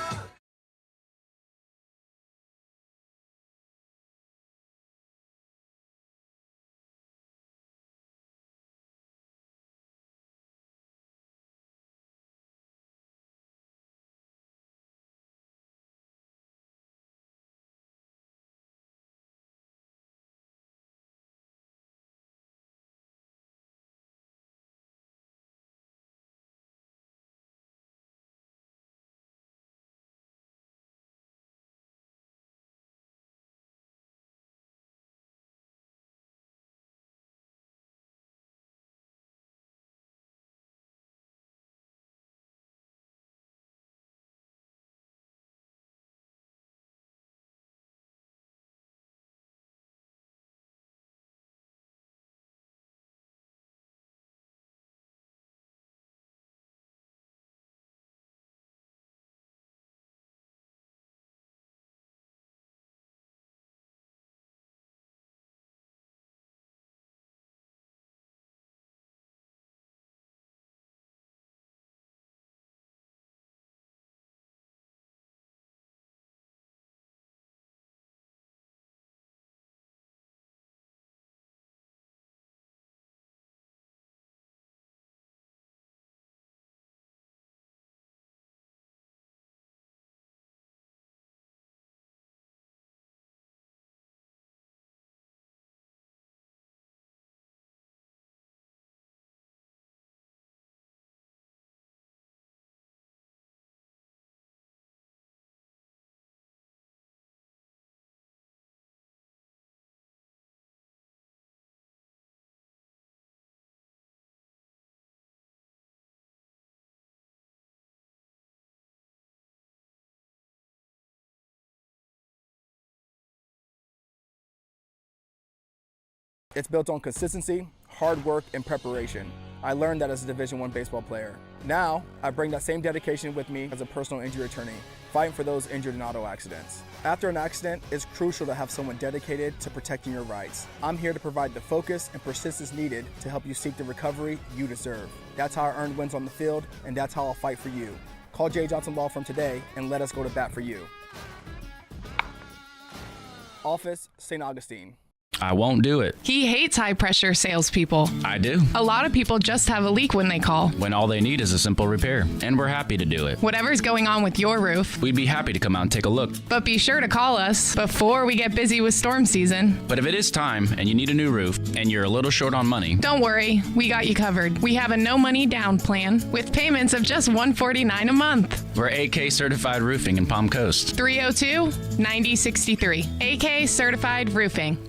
It's built on consistency, hard work, and preparation. I learned that as a Division I baseball player. Now, I bring that same dedication with me as a personal injury attorney, fighting for those injured in auto accidents. After an accident, it's crucial to have someone dedicated to protecting your rights. I'm here to provide the focus and persistence needed to help you seek the recovery you deserve. That's how I earned wins on the field, and that's how I'll fight for you. Call Jay Johnson Law Firm today and let us go to bat for you. Office, St. Augustine. I won't do it. He hates high-pressure salespeople. I do. A lot of people just have a leak when they call. When all they need is a simple repair, and we're happy to do it. Whatever's going on with your roof. We'd be happy to come out and take a look. But be sure to call us before we get busy with storm season. But if it is time and you need a new roof and you're a little short on money, don't worry, we got you covered. We have a no money down plan with payments of just $149 a month. We're AK Certified Roofing in Palm Coast. 302-9063. AK Certified Roofing.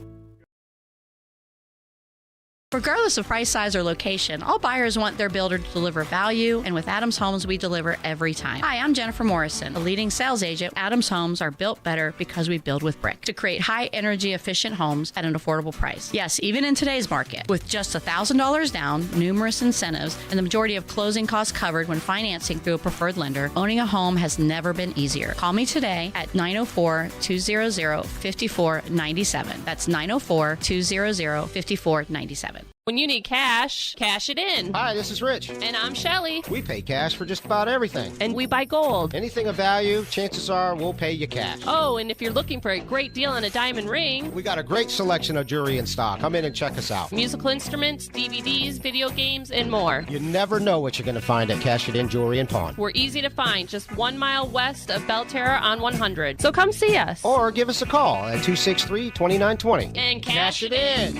Regardless of price, size, or location, all buyers want their builder to deliver value, and with Adams Homes, we deliver every time. Hi, I'm Jennifer Morrison, a leading sales agent. Adams Homes are built better because we build with brick to create high-energy, efficient homes at an affordable price. Yes, even in today's market, with just $1,000 down, numerous incentives, and the majority of closing costs covered when financing through a preferred lender, owning a home has never been easier. Call me today at 904-200-5497. That's 904-200-5497. 877. When you need cash, cash it in. Hi, this is Rich. And I'm Shelly. We pay cash for just about everything. And we buy gold. Anything of value, chances are we'll pay you cash. Oh, and if you're looking for a great deal on a diamond ring, We got a great selection of jewelry in stock. Come in and check us out. musical instruments, DVDs, video games, and more. You never know what you're going to find at Cash It In Jewelry and Pawn. We're easy to find, just 1 mile west of Belterra on 100. So come see us. Or give us a call at 263-2920. And cash it in.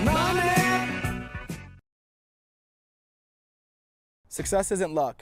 Success isn't luck,